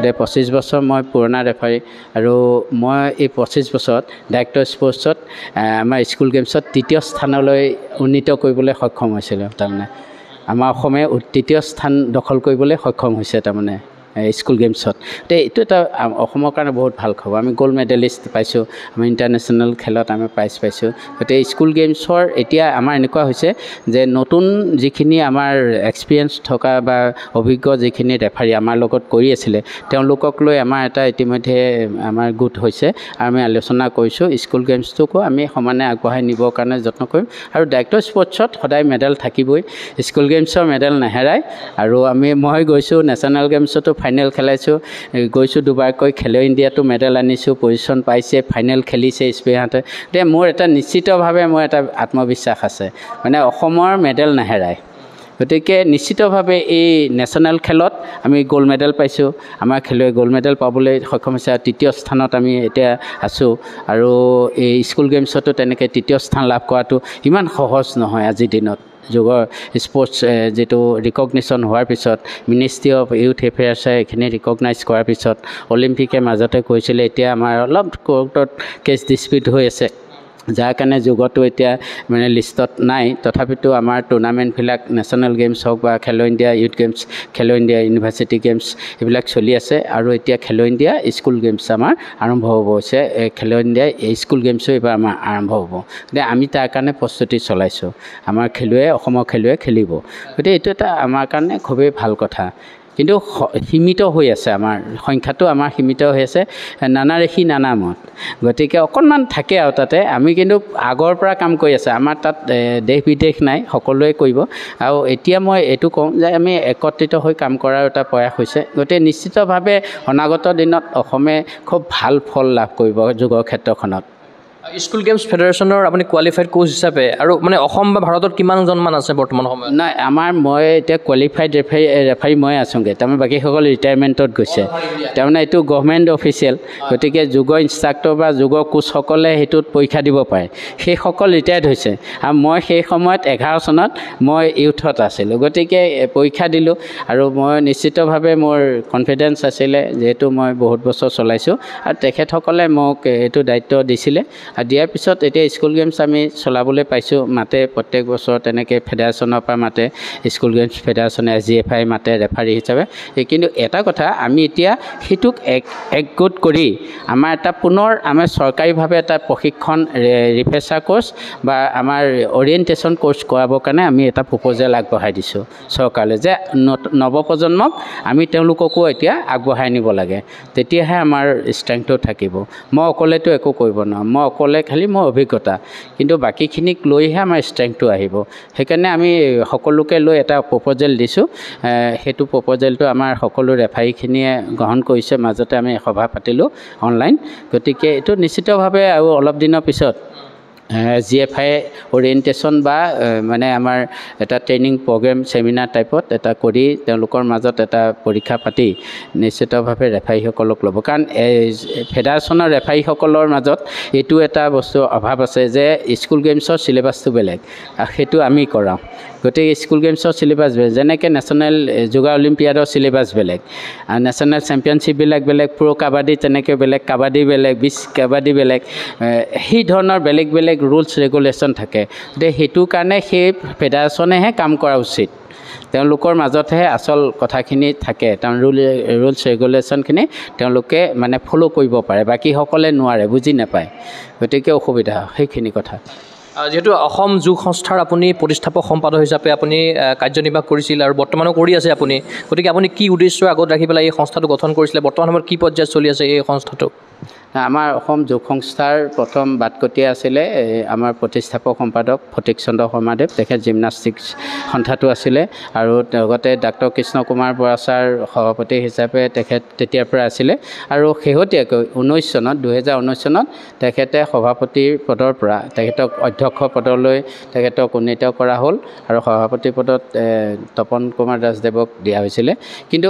25 বছৰ মই পুৰণা ৰেফাৰী আৰু মই এই 25 বছৰত ডাইৰেক্টৰ স্পৰ্টছত আমাৰ স্কুল গেমছত তৃতীয় স্থানলৈ উন্নীত কৰিবলৈ সক্ষম হৈছিলোঁ তাৰমানে আমাৰ অসমে তৃতীয় স্থান দখল কৰিবলৈ সক্ষম হৈছে তাৰমানে স্কুল গেমছত এইটো এটা অসমৰ কাৰণে বহুত ভাল খবৰ আমি গ'ল্ড মেডেলিষ্ট পাইছোঁ আমি ইণ্টাৰনেশ্যনেল খেলত আমি প্ৰাইজ পাইছোঁ গতিকে স্কুল গেমছৰ এতিয়া আমাৰ এনেকুৱা হৈছে যে নতুন যিখিনি আমাৰ এক্সপিৰিয়েঞ্চ থকা বা অভিজ্ঞ যিখিনি ৰেফাৰী আমাৰ লগত কৰি আছিলে তেওঁলোকক লৈ আমাৰ এটা ইতিমধ্যে আমাৰ গোট হৈছে আৰু আমি আলোচনা কৰিছোঁ স্কুল গেমছটোকো আমি সমানে আগবঢ়াই নিবৰ কাৰণে যত্ন কৰিম আৰু ডাইৰেক্টৰ স্পৰ্টছত সদায় মেডেল থাকিবই স্কুল গেমছৰ মেডেল নেহেৰাই আৰু মই গৈছোঁ নেশ্যনেল গেমছতো ফাইনেল খেলাইছোঁ গৈছোঁ দুবাৰকৈ খেলো ইণ্ডিয়াতো মেডেল আনিছোঁ পজিশ্যন পাইছে ফাইনেল খেলিছে স্পেয়াৰহঁতে এতিয়া মোৰ এটা নিশ্চিতভাৱে মোৰ এটা আত্মবিশ্বাস আছে মানে অসমৰ মেডেল নেহেৰাই গতিকে নিশ্চিতভাৱে এই নেশ্যনেল খেলত আমি গ'ল্ড মেডেল পাইছোঁ আমাৰ খেলুৱৈ গ'ল্ড মেডেল পাবলৈ সক্ষম হৈছে তৃতীয় স্থানত আমি এতিয়া আছোঁ আৰু এই স্কুল গেমছতো তেনেকৈ তৃতীয় স্থান লাভ কৰাটো ইমান সহজ নহয় আজিৰ দিনত যুগৰ স্পৰ্টছ যিটো ৰিকগনিশ্যন হোৱাৰ পিছত মিনিষ্ট্ৰি অফ ইউথ এফেয়াৰ্ছে এইখিনি ৰিকগনাইজ কৰাৰ পিছত অলিম্পিকে মাজতে কৈছিলে এতিয়া আমাৰ অলপ কোৰ্টত কেছ ডিছপিউট হৈ আছে যাৰ কাৰণে যুগতো এতিয়া মানে লিষ্টত নাই তথাপিতো আমাৰ টুৰ্ণামেণ্টবিলাক নেশ্যনেল গেমছ হওক বা খেলো ইণ্ডিয়া ইউথ গেমছ খেলো ইণ্ডিয়া ইউনিভাৰ্চিটি গেমছ এইবিলাক চলি আছে আৰু এতিয়া খেলো ইণ্ডিয়া স্কুল গেমছ আমাৰ আৰম্ভ হ'ব হৈছে খেলো ইণ্ডিয়া স্কুল গেমছো এইবাৰ আমাৰ আৰম্ভ হ'ব গতিকে আমি তাৰ কাৰণে প্ৰস্তুতি চলাইছোঁ আমাৰ খেলুৱৈ অসমৰ খেলুৱৈ খেলিব গতিকে এইটো এটা আমাৰ কাৰণে খুবেই ভাল কথা কিন্তু সীমিত হৈ আছে আমাৰ সংখ্যাটো আমাৰ সীমিত হৈ আছে নানা ৰেখি নানা মত গতিকে অকণমান থাকে আৰু তাতে আমি কিন্তু আগৰ পৰা কাম কৰি আছে আমাৰ তাত দেশ বিদেশ নাই সকলোৱে কৰিব আৰু এতিয়া মই এইটো কওঁ যে আমি একত্ৰিত হৈ কাম কৰাৰ এটা প্ৰয়াস হৈছে গতিকে নিশ্চিতভাৱে অনাগত দিনত অসমে খুব ভাল ফল লাভ কৰিব যুগৰ ক্ষেত্ৰখনত স্কুল গেমছ ফেডাৰেশ্যনৰ আপুনি কোৱালিফাইড কোচ হিচাপে আৰু মানে অসম বা ভাৰতত কিমানজনমান আছে বৰ্তমান সময়ত নাই মই এতিয়া কোৱালিফাইড ৰেফাৰী মই আছোঁগৈ তাৰমানে বাকীসকল ৰিটায়াৰমেণ্টত গৈছে তাৰমানে এইটো গভৰ্ণমেণ্ট অফিচিয়েল গতিকে যুগৰ ইনষ্ট্ৰাক্টৰ বা যুগৰ কোচসকলে সেইটোত পৰীক্ষা দিব পাৰে সেইসকল ৰিটায়াৰ্ড হৈছে আৰু মই সেই সময়ত 11 চনত মই ইউথত আছিলোঁ গতিকে পৰীক্ষা দিলোঁ আৰু মই নিশ্চিতভাৱে মোৰ কনফিডেঞ্চ আছিলে যিহেতু মই বহুত বছৰ চলাইছোঁ আৰু তেখেতসকলে মোক এইটো দায়িত্ব দিছিলে আৰু দিয়াৰ পিছত এতিয়া স্কুল গেমছ আমি চলাবলৈ পাইছোঁ মাতে প্ৰত্যেক বছৰ তেনেকৈ ফেডাৰেশ্যনৰ পৰা মাতে স্কুল গেমছ ফেডাৰেশ্যনে SGFI মাতে ৰেফাৰী হিচাপে কিন্তু এটা কথা আমি এতিয়া সেইটোক একগোট কৰি আমাৰ এটা পুনৰ আমাৰ চৰকাৰীভাৱে এটা প্ৰশিক্ষণ ৰিফ্ৰেছাৰ কোৰ্ছ বা আমাৰ অৰিয়েণ্টেশ্যন কোৰ্ছ কৰাবৰ কাৰণে আমি এটা প্ৰপ'জেল আগবঢ়াই দিছোঁ চৰকাৰলৈ যে নৱপ্ৰজন্মক আমি তেওঁলোককো এতিয়া আগবঢ়াই নিব লাগে তেতিয়াহে আমাৰ ষ্ট্ৰেংথটো থাকিব মই অকলেতো একো কৰিব নোৱাৰোঁ মই অকলে খালি মোৰ অভিজ্ঞতা কিন্তু বাকীখিনিক লৈহে আমাৰ ষ্ট্ৰেংথটো আহিব সেইকাৰণে আমি সকলোকে লৈ এটা প্ৰপ'জেল দিছোঁ সেইটো প্ৰপ'জেলটো আমাৰ সকলো ৰেফাৰীখিনিয়ে গ্ৰহণ কৰিছে মাজতে আমি সভা পাতিলোঁ অনলাইন গতিকে এইটো নিশ্চিতভাৱে আৰু অলপ দিনৰ পিছত SGFI অৰিয়েণ্টেশ্যন বা মানে আমাৰ এটা ট্ৰেইনিং প্ৰগ্ৰেম ছেমিনাৰ টাইপত এটা কৰি তেওঁলোকৰ মাজত এটা পৰীক্ষা পাতি নিশ্চিতভাৱে ৰেফাৰীসকলক ল'ব কাৰণ ফেডাৰেশ্যনৰ ৰেফাৰীসকলৰ মাজত এইটো এটা বস্তু অভাৱ আছে যে স্কুল গেমছৰ চিলেবাছটো বেলেগ আৰু সেইটো আমি কৰাওঁ গতিকে স্কুল গেমছৰ চিলেবাছ বেলেগ যেনেকৈ নেশ্যনেল যোগা অলিম্পিয়াডৰ চিলেবাছ বেলেগ আৰু নেশ্যনেল চেম্পিয়নশ্বিপবিলাক বেলেগ প্ৰ' কাবাডী তেনেকৈ বেলেগ কাবাডী বেলেগ বিচ কাবাডী বেলেগ সেই ধৰণৰ বেলেগ বেলেগ ৰুলছ ৰেগুলেশ্যন থাকে গতিকে সেইটো কাৰণে সেই ফেডাৰেশ্যনেহে কাম কৰা উচিত তেওঁলোকৰ মাজতহে আচল কথাখিনি থাকে তাৰ ৰুলছ ৰেগুলেশ্যনখিনি তেওঁলোকে মানে ফ'ল' কৰিব পাৰে বাকীসকলে নোৱাৰে বুজি নাপায় গতিকে অসুবিধা সেইখিনি কথা যিহেতু অসম যোগ সংস্থাৰ আপুনি প্ৰতিষ্ঠাপক সম্পাদক হিচাপে আপুনি কাৰ্যনিৰ্বাহ কৰিছিল আৰু বৰ্তমানো কৰি আছে আপুনি, গতিকে আপুনি কি উদ্দেশ্য আগত ৰাখি পেলাই এই সংস্থাটো গঠন কৰিছিলে, বৰ্তমান সময়ত কি পৰ্যায়ত চলি আছে এই সংস্থাটো? আমাৰ অসম যোগ সংস্থাৰ প্ৰথম বাটকটীয়া আছিলে আমাৰ প্ৰতিষ্ঠাপক সম্পাদক ফটিক চন্দ্ৰ শৰ্মাদেৱ, তেখেত জিমনাষ্টিক্স সন্থাটো আছিলে, আৰু লগতে ডাক্তৰ কৃষ্ণ কুমাৰ বৰা ছাৰ সভাপতি হিচাপে তেখেত তেতিয়াৰ পৰা আছিলে, আৰু শেহতীয়াকৈ 2019 চনত তেখেতে সভাপতিৰ পদৰ পৰা তেখেতক অধ্যক্ষ পদলৈ তেখেতক উন্নীত কৰা হ'ল, আৰু সভাপতি পদত তপন কুমাৰ দাসদেৱক দিয়া হৈছিলে। কিন্তু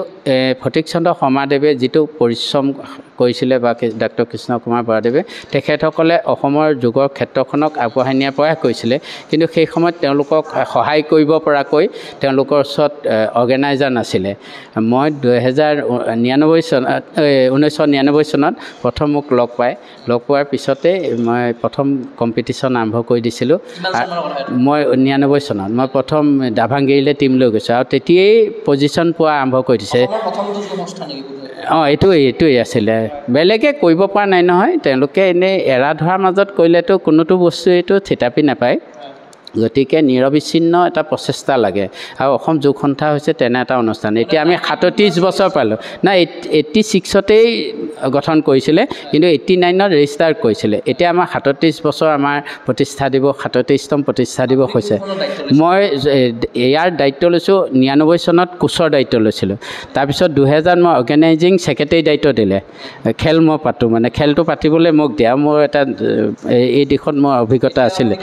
ফটিক চন্দ্ৰ শৰ্মাদেৱে যিটো পৰিশ্ৰম কৰিছিলে বা ডাক্তৰ কৃষ্ণ কুমাৰ বৰাদেৱে, তেখেতসকলে অসমৰ যোগৰ ক্ষেত্ৰখনক আগবঢ়াই নিয়াৰ প্ৰয়াস কৰিছিলে, কিন্তু সেই সময়ত তেওঁলোকক সহায় কৰিব পৰাকৈ তেওঁলোকৰ ওচৰত অৰ্গেনাইজাৰ নাছিলে। মই 1999 চনত প্ৰথম মোক লগ পোৱাৰ পিছতে মই প্ৰথম কম্পিটিশ্যন আৰম্ভ কৰি দিছিলোঁ। মই 99 চনত মই প্ৰথম দাভাংগিৰিলৈ টীম লৈ গৈছোঁ, আৰু তেতিয়াই পজিশ্যন পোৱা আৰম্ভ কৰি দিছে। এইটোৱেই আছিলে, বেলেগে কৰিব পৰা নাই নহয়, তেওঁলোকে এনেই এৰা ধৰাৰ মাজত কৰিলেতো কোনোটো বস্তু এইটো থিতাপি নাপায়, গতিকে নিৰবিচ্ছিন্ন এটা প্ৰচেষ্টা লাগে, আৰু অসম যোগ সন্থা হৈছে তেনে এটা অনুষ্ঠান। এতিয়া আমি 37 বছৰ পালোঁ, না 86তেই গঠন কৰিছিলে, কিন্তু 89ত ৰেজিষ্টাৰ কৰিছিলে। এতিয়া আমাৰ 37 বছৰ আমাৰ প্ৰতিষ্ঠা দিৱস, 37তম প্ৰতিষ্ঠা দিৱস হৈছে। মই ইয়াৰ দায়িত্ব লৈছোঁ, 99 চনত কোচৰ দায়িত্ব লৈছিলোঁ, তাৰপিছত 2000 মই অৰ্গেনাইজিং ছেক্ৰেটাৰী দায়িত্ব দিলে, খেল মই পাতোঁ, মানে খেলটো পাতিবলৈ মোক দিয়া, মোৰ এটা এই দিশত মোৰ অভিজ্ঞতা আছিলে।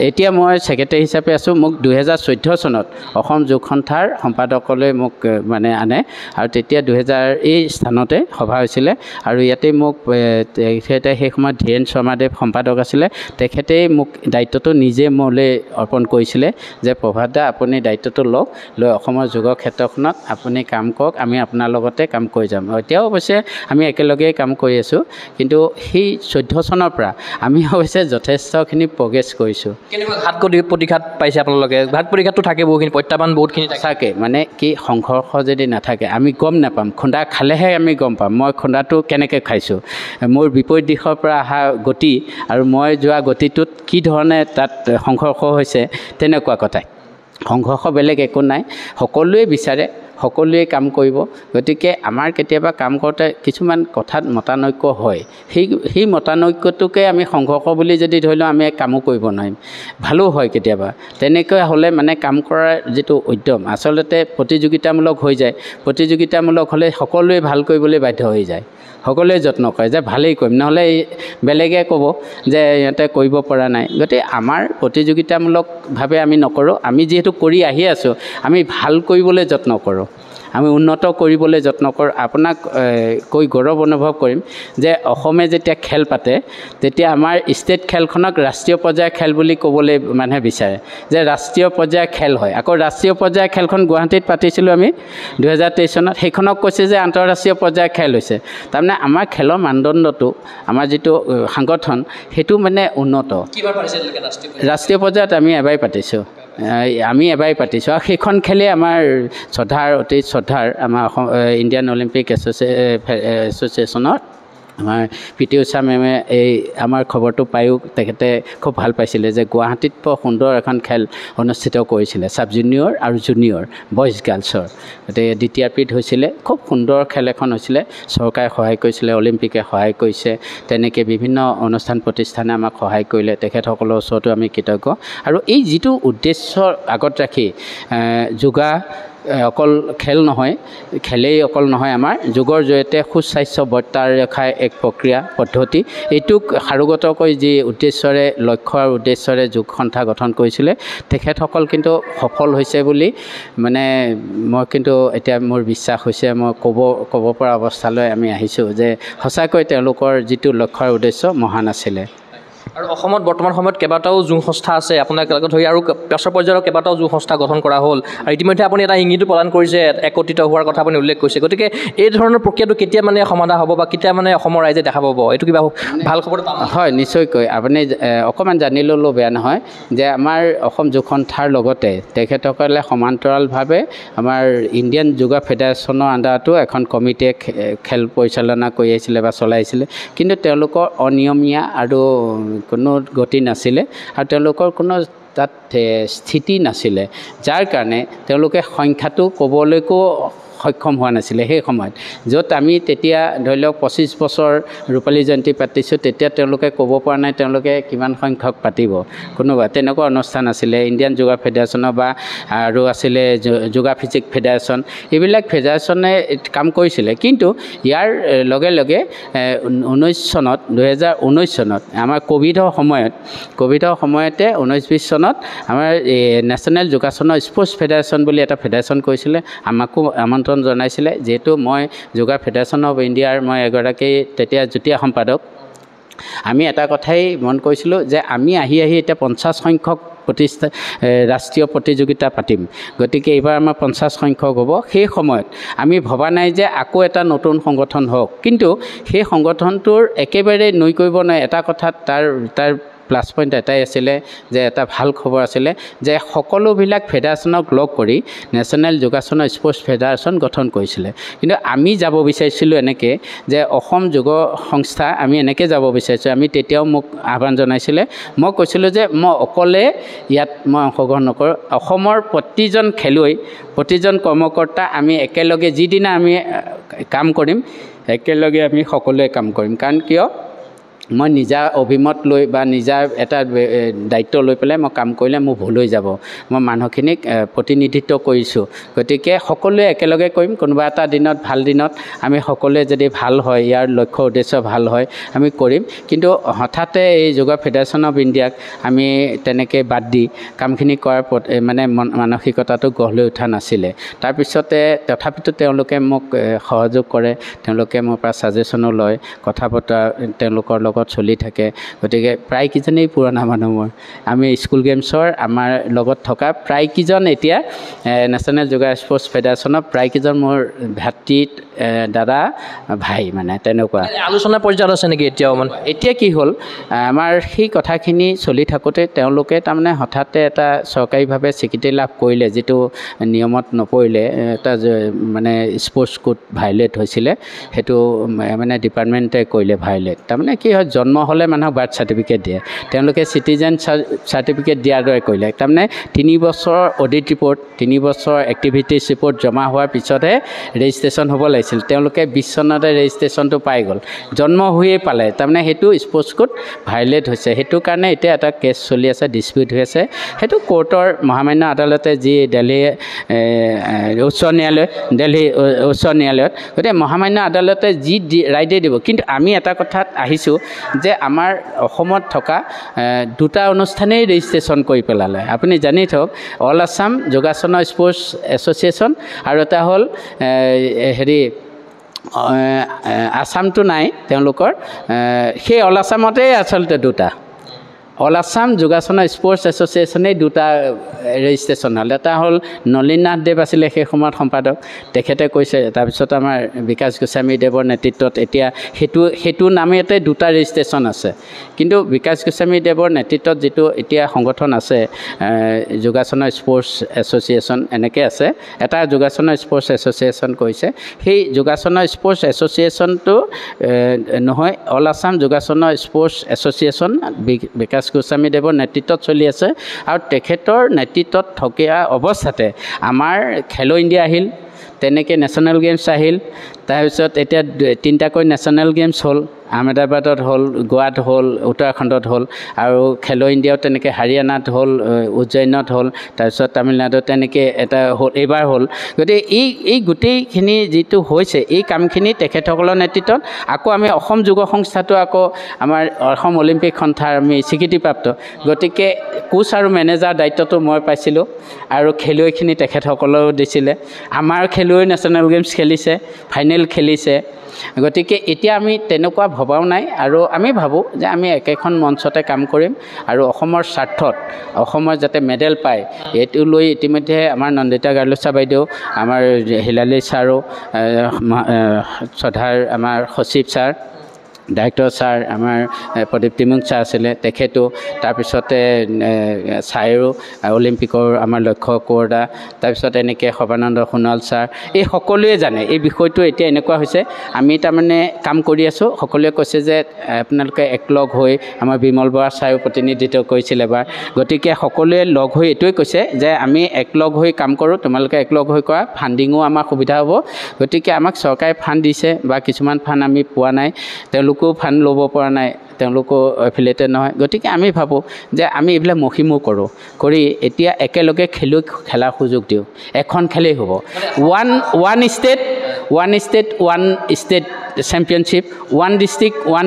এতিয়া মই ছেক্ৰেটাৰী হিচাপে আছোঁ। মোক 2014 চনত অসম যোগ সন্থাৰ সম্পাদকলৈ মোক মানে আনে, আৰু তেতিয়া 2000 এই স্থানতে সভা হৈছিলে, আৰু ইয়াতে মোক তেখেতে সেই সময়ত ধীৰেন শৰ্মাদেৱ সম্পাদক আছিলে, তেখেতেই মোক দায়িত্বটো নিজে মোলৈ অৰ্পণ কৰিছিলে যে প্ৰভাত দা আপুনি দায়িত্বটো লওক, লৈ অসমৰ যোগৰ ক্ষেত্ৰখনত আপুনি কাম কৰক, আমি আপোনাৰ লগতে কাম কৰি যাম। এতিয়াও অৱশ্যে আমি একেলগেই কাম কৰি আছোঁ, কিন্তু সেই 14 চনৰ পৰা আমি অৱশ্যে যথেষ্টখিনি প্ৰগ্ৰেছ কৰিছোঁ। কেনেকুৱা ঘাত প্ৰতিঘাত পাইছে আপোনালোকে? ঘাত প্ৰতিঘাতটো থাকে, বহুখিনি প্ৰত্যাহ্বান বহুতখিনি থাকে, মানে কি সংঘৰ্ষ যদি নাথাকে আমি গম নাপাম, খুন্দা খালেহে আমি গম পাম মই খুন্দাটো কেনেকৈ খাইছোঁ, মোৰ বিপৰীত দিশৰ পৰা অহা গতি আৰু মই যোৱা গতিটোত কি ধৰণে তাত সংঘৰ্ষ হৈছে, তেনেকুৱা কথা। সংঘৰ্ষ বেলেগ একো নাই, সকলোৱে বিচাৰে সকলোৱে কাম কৰিব, গতিকে আমাৰ কেতিয়াবা কাম কৰোঁতে কিছুমান কথাত মতানৈক্য হয়, সেই মতানৈক্যটোকে আমি সংঘৰ্ষ বুলি যদি ধৰি লওঁ, আমি কামো কৰিব নোৱাৰিম। ভালো হয় কেতিয়াবা, তেনেকৈ হ'লে মানে কাম কৰাৰ যিটো উদ্যম আচলতে প্ৰতিযোগিতামূলক হৈ যায়। প্ৰতিযোগিতামূলক হ'লে সকলোৱে ভাল কৰিবলৈ বাধ্য হৈ যায়, সকলোৱে যত্ন কৰে যে ভালেই কৰিম, নহ'লে বেলেগে ক'ব যে ইহঁতে কৰিব পৰা নাই। গতিকে আমাৰ প্ৰতিযোগিতামূলকভাৱে আমি নকৰোঁ, আমি যিহেতু কৰি আহি আছোঁ, আমি ভাল কৰিবলৈ যত্ন কৰোঁ, আমি উন্নত কৰিবলৈ যত্ন কৰোঁ। আপোনাক কৈ গৌৰৱ অনুভৱ কৰিম যে অসমে যেতিয়া খেল পাতে, তেতিয়া আমাৰ ষ্টেট খেলখনক ৰাষ্ট্ৰীয় পৰ্যায়ৰ খেল বুলি ক'বলৈ মানুহে বিচাৰে, যে ৰাষ্ট্ৰীয় পৰ্যায়ৰ খেল হয়। আকৌ ৰাষ্ট্ৰীয় পৰ্যায়ৰ খেলখন গুৱাহাটীত পাতিছিলোঁ আমি 2023 চনত, সেইখনক কৈছে যে আন্তঃৰাষ্ট্ৰীয় পৰ্যায়ৰ খেল হৈছে। তাৰমানে আমাৰ খেলৰ মানদণ্ডটো, আমাৰ যিটো সংগঠন, সেইটো মানে উন্নত। ৰাষ্ট্ৰীয় পৰ্যায়ত আমি এবাৰেই পাতিছোঁ, আৰু সেইখন খেলেই আমাৰ অতি শ্ৰদ্ধাৰ আমাৰ অসম ইণ্ডিয়ান অলিম্পিক এছ'চিয়েশ্যনৰ আমাৰ পি.টি. ঊষা মেমে এই আমাৰ খবৰটো পায়ো তেখেতে খুব ভাল পাইছিলে যে গুৱাহাটীত বৰ সুন্দৰ এখন খেল অনুষ্ঠিত কৰিছিলে, ছাব জুনিয়ৰ আৰু জুনিয়ৰ বইজ গাৰ্লছৰ। গতিকে দ্বিতীয়াৰ্পিত হৈছিলে, খুব সুন্দৰ খেল এখন হৈছিলে, চৰকাৰে সহায় কৰিছিলে, অলিম্পিকে সহায় কৰিছে, তেনেকৈ বিভিন্ন অনুষ্ঠান প্ৰতিষ্ঠানে আমাক সহায় কৰিলে, তেখেতসকলৰ ওচৰতো আমি কৃতজ্ঞ। আৰু এই যিটো উদ্দেশ্য আগত ৰাখি যোগা অকল খেল নহয়, খেলেই অকল নহয়, আমাৰ যোগৰ জৰিয়তে সুস্বাস্থ্য বৰ্তাই ৰখাৰ এক প্ৰক্ৰিয়া পদ্ধতি, এইটোক সাৰোগতকৈ যি উদ্দেশ্যৰে লক্ষ্য আৰু উদ্দেশ্যৰে যোগ সন্থা গঠন কৰিছিলে, তেখেতসকল কিন্তু সফল হৈছে বুলি মানে মই কিন্তু এতিয়া মোৰ বিশ্বাস হৈছে, মই ক'ব পৰা অৱস্থালৈ আমি আহিছোঁ যে সঁচাকৈ তেওঁলোকৰ যিটো লক্ষ্য আৰু উদ্দেশ্য মহান আছিলে। আৰু অসমত বৰ্তমান সময়ত কেইবাটাও যোগ সংস্থা আছে, আপোনাক ধৰি আৰু পাছৰ পৰ্যায়ৰ কেইবাটাও যোগ সংস্থা গঠন কৰা হ'ল, আৰু ইতিমধ্যে আপুনি এটা ইংগিতো প্ৰদান কৰিছে, একত্ৰিত হোৱাৰ কথা আপুনি উল্লেখ কৰিছে। গতিকে এই ধৰণৰ প্ৰক্ৰিয়াটো কেতিয়া মানে সমাধা হ'ব বা কেতিয়া মানে অসমৰ ৰাইজে দেখা পাব, এইটো কিবা ভাল খবৰ? হয়, নিশ্চয়কৈ। আপুনি অকণমান জানি ল'লেও বেয়া নহয় যে আমাৰ অসম যোগ সন্থাৰ লগতে তেখেতসকলে সমান্তৰালভাৱে আমাৰ ইণ্ডিয়ান যোগা ফেডাৰেশ্যনৰ আণ্ডাৰতো এখন কমিটিয়ে খেল পৰিচালনা কৰি আহিছিলে বা চলাইছিলে, কিন্তু তেওঁলোকৰ অনিয়মীয়া আৰু কোনো গতি নাছিলে আৰু তেওঁলোকৰ কোনো তাত স্থিতি নাছিলে, যাৰ কাৰণে তেওঁলোকে সংখ্যাটো ক'বলৈকো সক্ষম হোৱা নাছিলে সেই সময়ত। য'ত আমি তেতিয়া ধৰি লওক 25 বছৰ ৰূপালী জয়ন্তী পাতিছোঁ, তেতিয়া তেওঁলোকে ক'ব পৰা নাই তেওঁলোকে কিমান সংখ্যক পাতিব। কোনোবা তেনেকুৱা অনুষ্ঠান আছিলে, ইণ্ডিয়ান যোগা ফেডাৰেশ্যনৰ বা আৰু আছিলে যোগা ফিজিক ফেডাৰেশ্যন, এইবিলাক ফেডাৰেশ্যনে কাম কৰিছিলে। কিন্তু ইয়াৰ লগে লগে 2019 চনত আমাৰ ক'ভিডৰ সময়তে 19-20 চনত আমাৰ নেশ্যনেল যোগাসনৰ স্পৰ্টছ ফেডাৰেশ্যন বুলি এটা ফেডাৰেশ্যন কৰিছিলে। আমাকো আমন্ত্ৰণ জনাইছিলে, যিহেতু মই যোগা ফেডাৰেশ্যন অফ ইণ্ডিয়াৰ মই এগৰাকী তেতিয়া যুটীয়া সম্পাদক। আমি এটা কথাই মন কৰিছিলোঁ যে আমি আহি এতিয়া 50 সংখ্যক ৰাষ্ট্ৰীয় প্ৰতিযোগিতা পাতিম, গতিকে এইবাৰ আমাৰ 50 সংখ্যক হ'ব। সেই সময়ত আমি ভবা নাই যে আকৌ এটা নতুন সংগঠন হওক, কিন্তু সেই সংগঠনটোৰ একেবাৰে নুই কৰিব নোৱাৰে এটা কথাত তাৰ প্লাছ পইণ্ট এটাই আছিলে যে এটা ভাল খবৰ আছিলে যে সকলোবিলাক ফেডাৰেশ্যনক লগ কৰি নেশ্যনেল যোগাসনৰ স্পৰ্টছ ফেডাৰেশ্যন গঠন কৰিছিলে। কিন্তু আমি যাব বিচাৰিছিলোঁ এনেকৈ যে অসম যোগ সংস্থা আমি এনেকৈ যাব বিচাৰিছোঁ। আমি তেতিয়াও মোক আহ্বান জনাইছিলে, মই কৈছিলোঁ যে মই অকলে ইয়াত মই অংশগ্ৰহণ নকৰোঁ, অসমৰ প্ৰতিজন খেলুৱৈ প্ৰতিজন কৰ্মকৰ্তা আমি একেলগে যিদিনা আমি কাম কৰিম একেলগে আমি সকলোৱে কাম কৰিম। কাৰণ কিয় মই নিজা অভিমত লৈ বা নিজা এটা দায়িত্ব লৈ পেলাই মই কাম কৰিলে মোৰ ভুল হৈ যাব। মই মানুহখিনিক প্ৰতিনিধিত্ব কৰিছোঁ, গতিকে সকলোৱে একেলগে কৰিম। কোনোবা এটা দিনত ভাল দিনত আমি সকলোৱে যদি ভাল হয়, ইয়াৰ লক্ষ্য উদ্দেশ্য ভাল হয়, আমি কৰিম। কিন্তু হঠাতে এই যোগা ফেডাৰেশ্যন অফ ইণ্ডিয়াক আমি তেনেকৈ বাদ দি কামখিনি কৰাৰ মানে মানসিকতাটো গঢ় লৈ উঠা নাছিলে। তাৰপিছতে তথাপিতো তেওঁলোকে মোক সহযোগ কৰে, তেওঁলোকে মোৰ পৰা ছাজেশ্যনো লয়, কথা বতৰা তেওঁলোকৰ লগত চলি থাকে। গতিকে প্ৰায়কেইজনেই পুৰণা মানুহ মোৰ। আমি স্কুল গেমছৰ আমাৰ লগত থকা প্ৰায়কেইজন এতিয়া নেশ্যনেল যোগা স্পৰ্টছ ফেডাৰেশ্যনৰ প্ৰায়কেইজন মোৰ ভাতৃ দাদা ভাই, মানে তেনেকুৱা আলোচনা পৰ্যায়ত আছে নেকি এতিয়াও? মানে এতিয়া কি হ'ল, আমাৰ সেই কথাখিনি চলি থাকোঁতে তেওঁলোকে তাৰমানে হঠাতে এটা চৰকাৰীভাৱে স্বীকৃতি লাভ কৰিলে, যিটো নিয়মত নপৰিলে, এটা মানে স্পৰ্টছ কোড ভাইলেট হৈছিলে, সেইটো মানে ডিপাৰ্টমেণ্টে কৰিলে ভাইলেট। তাৰমানে কি হয়, জন্ম হ'লে মানুহক বাৰ্থ চাৰ্টিফিকেট দিয়ে, তেওঁলোকে চিটিজেন চাৰ্টিফিকেট দিয়াৰ দৰে কৰিলে। তাৰমানে 3 বছৰ অডিট ৰিপৰ্ট, 3 বছৰ এক্টিভিটিছ ৰিপৰ্ট জমা হোৱাৰ পিছতহে ৰেজিষ্ট্ৰেশ্যন হ'ব লাগিছিল। তেওঁলোকে 20 চনতে ৰেজিষ্ট্ৰেশ্যনটো পাই গ'ল, জন্ম হৈয়ে পালে। তাৰমানে সেইটো স্পৰ্টছ কোড ভাইলেট হৈছে, সেইটো কাৰণে এতিয়া এটা কেছ চলি আছে, ডিছপিউট হৈ আছে। সেইটো কোৰ্টৰ মহামান্য আদালতে যি দিল্লী উচ্চ ন্যায়ালয়ত, গতিকে মহামান্য আদালতে যি ৰায় দিব। কিন্তু আমি এটা কথাত আহিছোঁ যে আমাৰ অসমত থকা 2টা অনুষ্ঠানেই ৰেজিষ্ট্ৰেশ্যন কৰি পেলালে। আপুনি জানি থওক, অল আছাম যোগাসনৰ স্পৰ্টছ এছ'চিয়েশ্যন আৰু এটা হ'ল আছামটো নাই তেওঁলোকৰ, সেই অল আছামতেই আচলতে 2টা। অল আছাম যোগাসনৰ স্পৰ্টছ এছ'চিয়েশ্যনেই 2টা ৰেজিষ্ট্ৰেশ্যন হ'ল। এটা হ'ল নলিন নাথ দেৱ আছিলে সেই সময়ত সম্পাদক, তেখেতে কৈছে। তাৰপিছত আমাৰ বিকাশ গোস্বামী দেৱৰ নেতৃত্বত এতিয়া সেইটো নামেতে 2টা ৰেজিষ্ট্ৰেশ্যন আছে। কিন্তু বিকাশ গোস্বামী দেৱৰ নেতৃত্বত যিটো এতিয়া সংগঠন আছে যোগাসনৰ স্পৰ্টছ এছ'চিয়েশ্যন এনেকৈ আছে, এটা যোগাসনৰ স্পৰ্টছ এছ'চিয়েশ্যন কৰিছে। সেই যোগাসনৰ স্পৰ্টছ এছ'চিয়েশ্যনটো নহয়, অল আছাম যোগাসনৰ স্পৰ্টছ এছ'চিয়েশ্যন বিকাশ গোস্বামী দেৱৰ নেতৃত্বত চলি আছে। আৰু তেখেতৰ নেতৃত্বত থকা অৱস্থাতে আমাৰ খেলো ইণ্ডিয়া আহিল, তেনেকৈ নেশ্যনেল গেমছ আহিল। তাৰপিছত এতিয়া 3টাকৈ নেশ্যনেল গেমছ হ'ল, আহমেদাবাদত হ'ল, গোৱাত হ'ল, উত্তৰাখণ্ডত হ'ল, আৰু খেলো ইণ্ডিয়াও তেনেকৈ হাৰিয়ানাত হ'ল, উজ্জয়িনত হ'ল, তাৰপিছত তামিলনাডুত তেনেকৈ এটা হ'ল, এইবাৰ হ'ল। গতিকে এই গোটেইখিনি যিটো হৈছে, এই কামখিনি তেখেতসকলৰ নেতৃত্বত। আকৌ আমি অসম যোগ সংস্থাটো আকৌ আমাৰ অসম অলিম্পিক সন্থাৰ আমি স্বীকৃতিপ্ৰাপ্ত, গতিকে কোচ আৰু মেনেজাৰ দায়িত্বটো মই পাইছিলোঁ, আৰু খেলুৱৈখিনি তেখেতসকলেও দিছিলে। আমাৰ খেলুৱৈ নেশ্যনেল গেমছ খেলিছে, ফাইনেল খেলিছে। গতিকে এতিয়া আমি তেনেকুৱা ভবাও নাই, আৰু আমি ভাবোঁ যে আমি একেখন মঞ্চতে কাম কৰিম আৰু অসমৰ স্বাৰ্থত অসমৰ যাতে মেডেল পায় এইটো লৈ ইতিমধ্যে আমাৰ নন্দিতা গাৰ্লুচা বাইদেউ, আমাৰ হিলালী ছাৰো, শ্ৰদ্ধাৰ আমাৰ সচিব ছাৰ, ডাইৰেক্টৰ ছাৰ আমাৰ প্ৰদীপ টিমুং ছাৰ আছিলে, তেখেতো তাৰপিছতে ছাৰেও অলিম্পিকৰ আমাৰ লক্ষ্য কোঁৱৰদা, তাৰপিছত এনেকৈ সৰ্বানন্দ সোণোৱাল ছাৰ, এই সকলোৱে জানে এই বিষয়টো। এতিয়া এনেকুৱা হৈছে আমি তাৰমানে কাম কৰি আছোঁ, সকলোৱে কৈছে যে আপোনালোকে একলগ হৈ, আমাৰ বিমল বৰা ছাৰেও প্ৰতিনিধিত্ব কৰিছিল এবাৰ, গতিকে সকলোৱে লগ হৈ এইটোৱে কৈছে যে আমি একলগ হৈ কাম কৰোঁ, তোমালোকে একলগ হৈ কৰা, ফাণ্ডিঙো আমাৰ সুবিধা হ'ব। গতিকে আমাক চৰকাৰে ফাণ্ড দিছে বা কিছুমান ফাণ্ড আমি পোৱা নাই, তেওঁলোকেও ফাণ্ড ল'ব পৰা নাই, তেওঁলোকো এফিলিয়েটেড নহয়। গতিকে আমি ভাবোঁ যে আমি এইবিলাক মষিমূৰ কৰোঁ, কৰি এতিয়া একেলগে খেলাৰ সুযোগ দিওঁ। এখন খেলেই হ'ব, one state championship, one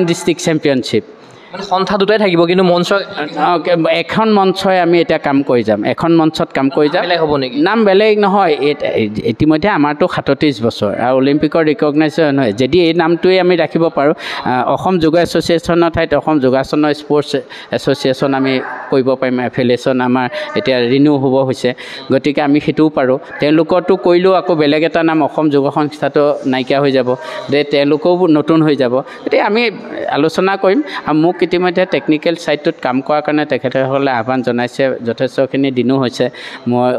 district championship, মানে সন্থা দুটাই থাকিব, কিন্তু মঞ্চ এখন মঞ্চই আমি এতিয়া কাম কৰি যাম, এখন মঞ্চত কাম কৰি যাম। বেলেগ হ'ব নেকি? নাম বেলেগ নহয়, ইতিমধ্যে আমাৰতো 37 বছৰ আৰু অলিম্পিকৰ ৰিকগনাইজেশ্যন হয়। যদি এই নামটোৱে আমি ৰাখিব পাৰোঁ, অসম যোগ এছ'চিয়েশ্যনৰ ঠাইত অসম যোগাসন স্পৰ্টছ এছ'চিয়েশ্যন আমি কৰিব পাৰিম, এফিলিয়েশ্যন আমাৰ এতিয়া ৰিনিউ হ'ব হৈছে, গতিকে আমি সেইটোও পাৰোঁ। তেওঁলোকৰতো কৰিলেও আকৌ বেলেগ এটা নাম অসম যোগ সংস্থাটো নাইকিয়া হৈ যাব, তেওঁলোকেও নতুন হৈ যাব। গতিকে আমি আলোচনা কৰিম। আৰু মোক ইতিমধ্যে টেকনিকেল ছাইডটোত কাম কৰাৰ কাৰণে তেখেতসকলে আহ্বান জনাইছে, যথেষ্টখিনি দিনো হৈছে, মই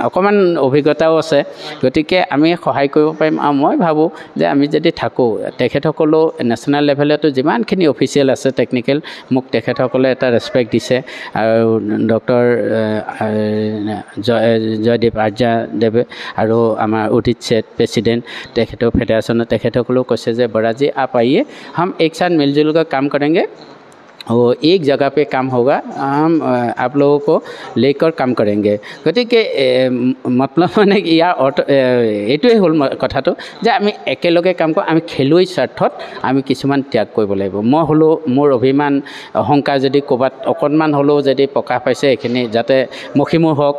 অকণমান অভিজ্ঞতাও আছে, গতিকে আমি সহায় কৰিব পাৰিম। আৰু মই ভাবোঁ যে আমি যদি থাকোঁ, তেখেতসকলেও নেশ্যনেল লেভেলতো যিমানখিনি অফিচিয়েল আছে টেকনিকেল, মোক তেখেতসকলে এটা ৰেচপেক্ট দিছে। আৰু ডক্টৰ জয়দেৱ আৰ্যাদেৱে আৰু আমাৰ উদিত ছেঠ প্ৰেচিডেণ্ট, তেখেতৰ ফেডাৰেশ্যনৰ তেখেতসকলেও কৈছে যে বৰাজি आप आइए, हम एक साथ मिलजुल कर काम करेंगे और एक जगह पे काम होगा, हम आप लोगों को लेकर काम करेंगे। গতিকে মতলব মানে ইয়াৰ অৰ্থ এইটোৱে হ'ল কথাটো যে আমি একেলগে কাম কৰোঁ, আমি খেলুৱৈ স্বাৰ্থত আমি কিছুমান ত্যাগ কৰিব লাগিব। মই হ'লেও মোৰ অভিমান অহংকাৰ যদি ক'ৰবাত অকণমান হ'লেও যদি প্ৰকাশ পাইছে, এইখিনি যাতে মষিমূৰ হওক।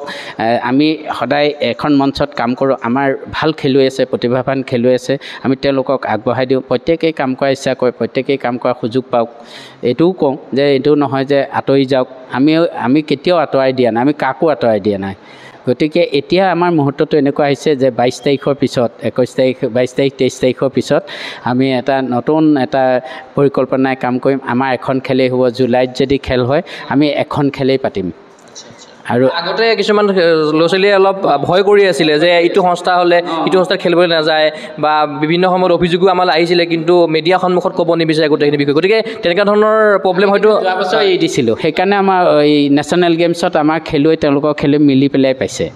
আমি সদায় এখন মঞ্চত কাম কৰোঁ, আমাৰ ভাল খেলুৱৈ আছে, প্ৰতিভাৱান খেলুৱৈ আছে, আমি তেওঁলোকক আগবঢ়াই দিওঁ। প্ৰত্যেকেই কাম কৰাৰ ইচ্ছা কৰে, প্ৰত্যেকেই কাম কৰাৰ সুযোগ পাওক। এইটোও কওঁ যে এইটো নহয় যে আঁতৰি যাওক, আমি কেতিয়াও আঁতৰাই দিয়া নাই, আমি কাকো আঁতৰাই দিয়া নাই। গতিকে এতিয়া আমাৰ মুহূৰ্তটো এনেকুৱা আহিছে যে 22 তাৰিখৰ পিছত, 21 তাৰিখ, 22 তাৰিখ, 23 তাৰিখৰ পিছত আমি এটা নতুন এটা পৰিকল্পনাৰে কাম কৰিম। আমাৰ এখন খেলেই হ'ব, জুলাইত যদি খেল হয় আমি এখন খেলেই পাতিম। আৰু আগতে কিছুমান ল'ৰা ছোৱালীয়ে অলপ ভয় কৰি আছিলে যে ইটো সংস্থা হ'লে ইটো সংস্থা খেলিবলৈ নাযায়, বা বিভিন্ন সময়ত অভিযোগো আমাৰ আহিছিলে, কিন্তু মিডিয়াৰ সন্মুখত ক'ব নিবিচাৰে গোটেইখিনি বিষয়। গতিকে তেনেকুৱা ধৰণৰ প্ৰব্লেম হয়তো যোৱা বছৰ এৰি দিছিলোঁ, সেইকাৰণে আমাৰ এই নেশ্যনেল গেমছত আমাৰ খেলুৱৈ তেওঁলোকৰ খেলুৱৈ মিলি পেলাই পাইছে,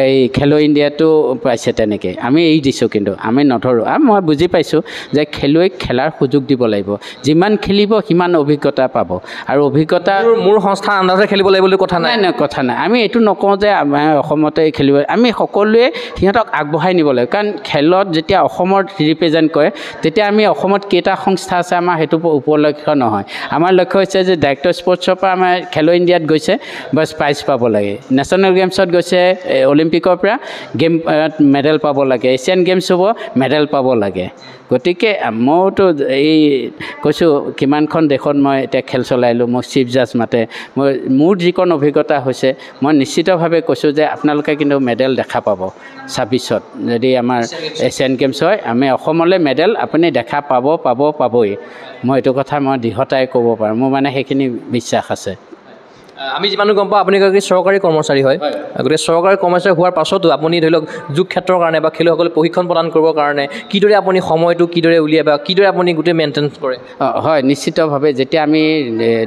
এই খেলো ইণ্ডিয়াটো পাইছে তেনেকৈ। আমি এৰি দিছোঁ, কিন্তু আমি নধৰোঁ। আৰু মই বুজি পাইছোঁ যে খেলুৱৈক খেলাৰ সুযোগ দিব লাগিব, যিমান খেলিব সিমান অভিজ্ঞতা পাব। আৰু অভিজ্ঞতা মোৰ সংস্থাৰ আণ্ডাৰতে খেলিব লাগিব বুলি কথা নাই, কথা নাই। আমি এইটো নকওঁ যে আমাৰ অসমতে খেলিব, আমি সকলোৱে সিহঁতক আগবঢ়াই নিব লাগিব। কাৰণ খেলত যেতিয়া অসমৰ ৰিপ্ৰেজেণ্ট কৰে, তেতিয়া আমি অসমত কেইটা সংস্থা আছে আমাৰ সেইটো উপলক্ষ্য নহয়। আমাৰ লক্ষ্য হৈছে যে ডাইৰেক্টৰ স্পৰ্টছৰ পৰা আমাৰ খেলো ইণ্ডিয়াত গৈছে, বাছ প্ৰাইজ পাব লাগে, নেশ্যনেল গেমছত গৈছে, অলিম্পিকৰ পৰা গেম মেডেল পাব লাগে, এছিয়ান গেমছ হ'ব মেডেল পাব লাগে। গতিকে মইতো এই কৈছোঁ কিমানখন দেশত মই এতিয়া খেল চলাইলোঁ, মোক চিফ জাজ মাতে, মোৰ যিকণ অভিজ্ঞতা হৈছে, মই নিশ্চিতভাৱে কৈছোঁ যে আপোনালোকে কিন্তু মেডেল দেখা পাব 26ত যদি আমাৰ এছিয়ান গেমছ হয়। আমি অসমলৈ মেডেল আপুনি দেখা পাবই। মই এইটো কথা মই দৃঢ়তাৰে ক'ব পাৰোঁ, মোৰ মানে সেইখিনি বিশ্বাস আছে। আমি যিমানো গম পাওঁ আপুনি এগৰাকী চৰকাৰী কৰ্মচাৰী হয়, গতিকে চৰকাৰী কৰ্মচাৰী হোৱাৰ পাছতো আপুনি ধৰি লওক যোগ ক্ষেত্ৰৰ কাৰণে বা খেলুৱৈসকলে প্ৰশিক্ষণ প্ৰদান কৰিবৰ কাৰণে কিদৰে আপুনি সময়টো কিদৰে উলিয়াই বা কিদৰে আপুনি গোটেই মেইনটেইন কৰে? হয়, নিশ্চিতভাৱে। যেতিয়া আমি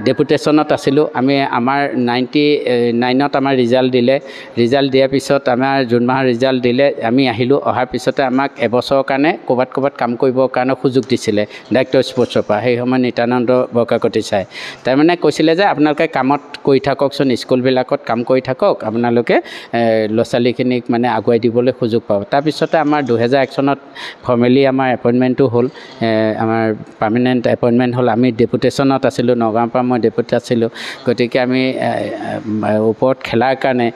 ডেপুটেশ্যনত আছিলোঁ, আমাৰ 99ত আমাৰ ৰিজাল্ট দিয়াৰ পিছত আমাৰ জুন মাহৰ ৰিজাল্ট দিলে, আমি আহিলোঁ। অহাৰ পিছতে আমাক এবছৰৰ কাৰণে ক'ৰবাত কাম কৰিবৰ কাৰণে সুযোগ দিছিলে ডাইৰেক্টৰ স্পৰ্টছৰ পৰা, সেই সময়ত নিত্যানন্দ বৰকাকতি চাই। তাৰমানে কৈছিলে যে আপোনালোকে কামত কৰি থাককচোন, স্কুলবিলাকত কাম কৰি থাকক, আপোনালোকে ল'ৰা ছোৱালীখিনিক মানে আগুৱাই দিবলৈ সুযোগ পাব। তাৰপিছতে আমাৰ 2001 চনত ফৰ্মেলি আমাৰ এপইণ্টমেণ্টটো হ'ল, আমাৰ পাৰ্মানেণ্ট এপইণ্টমেণ্ট হ'ল। আমি ডেপুটেশ্যনত আছিলোঁ, নগাঁৱৰ পৰা মই ডেপুটেড আছিলোঁ। গতিকে আমি ওপৰত খেলাৰ কাৰণে,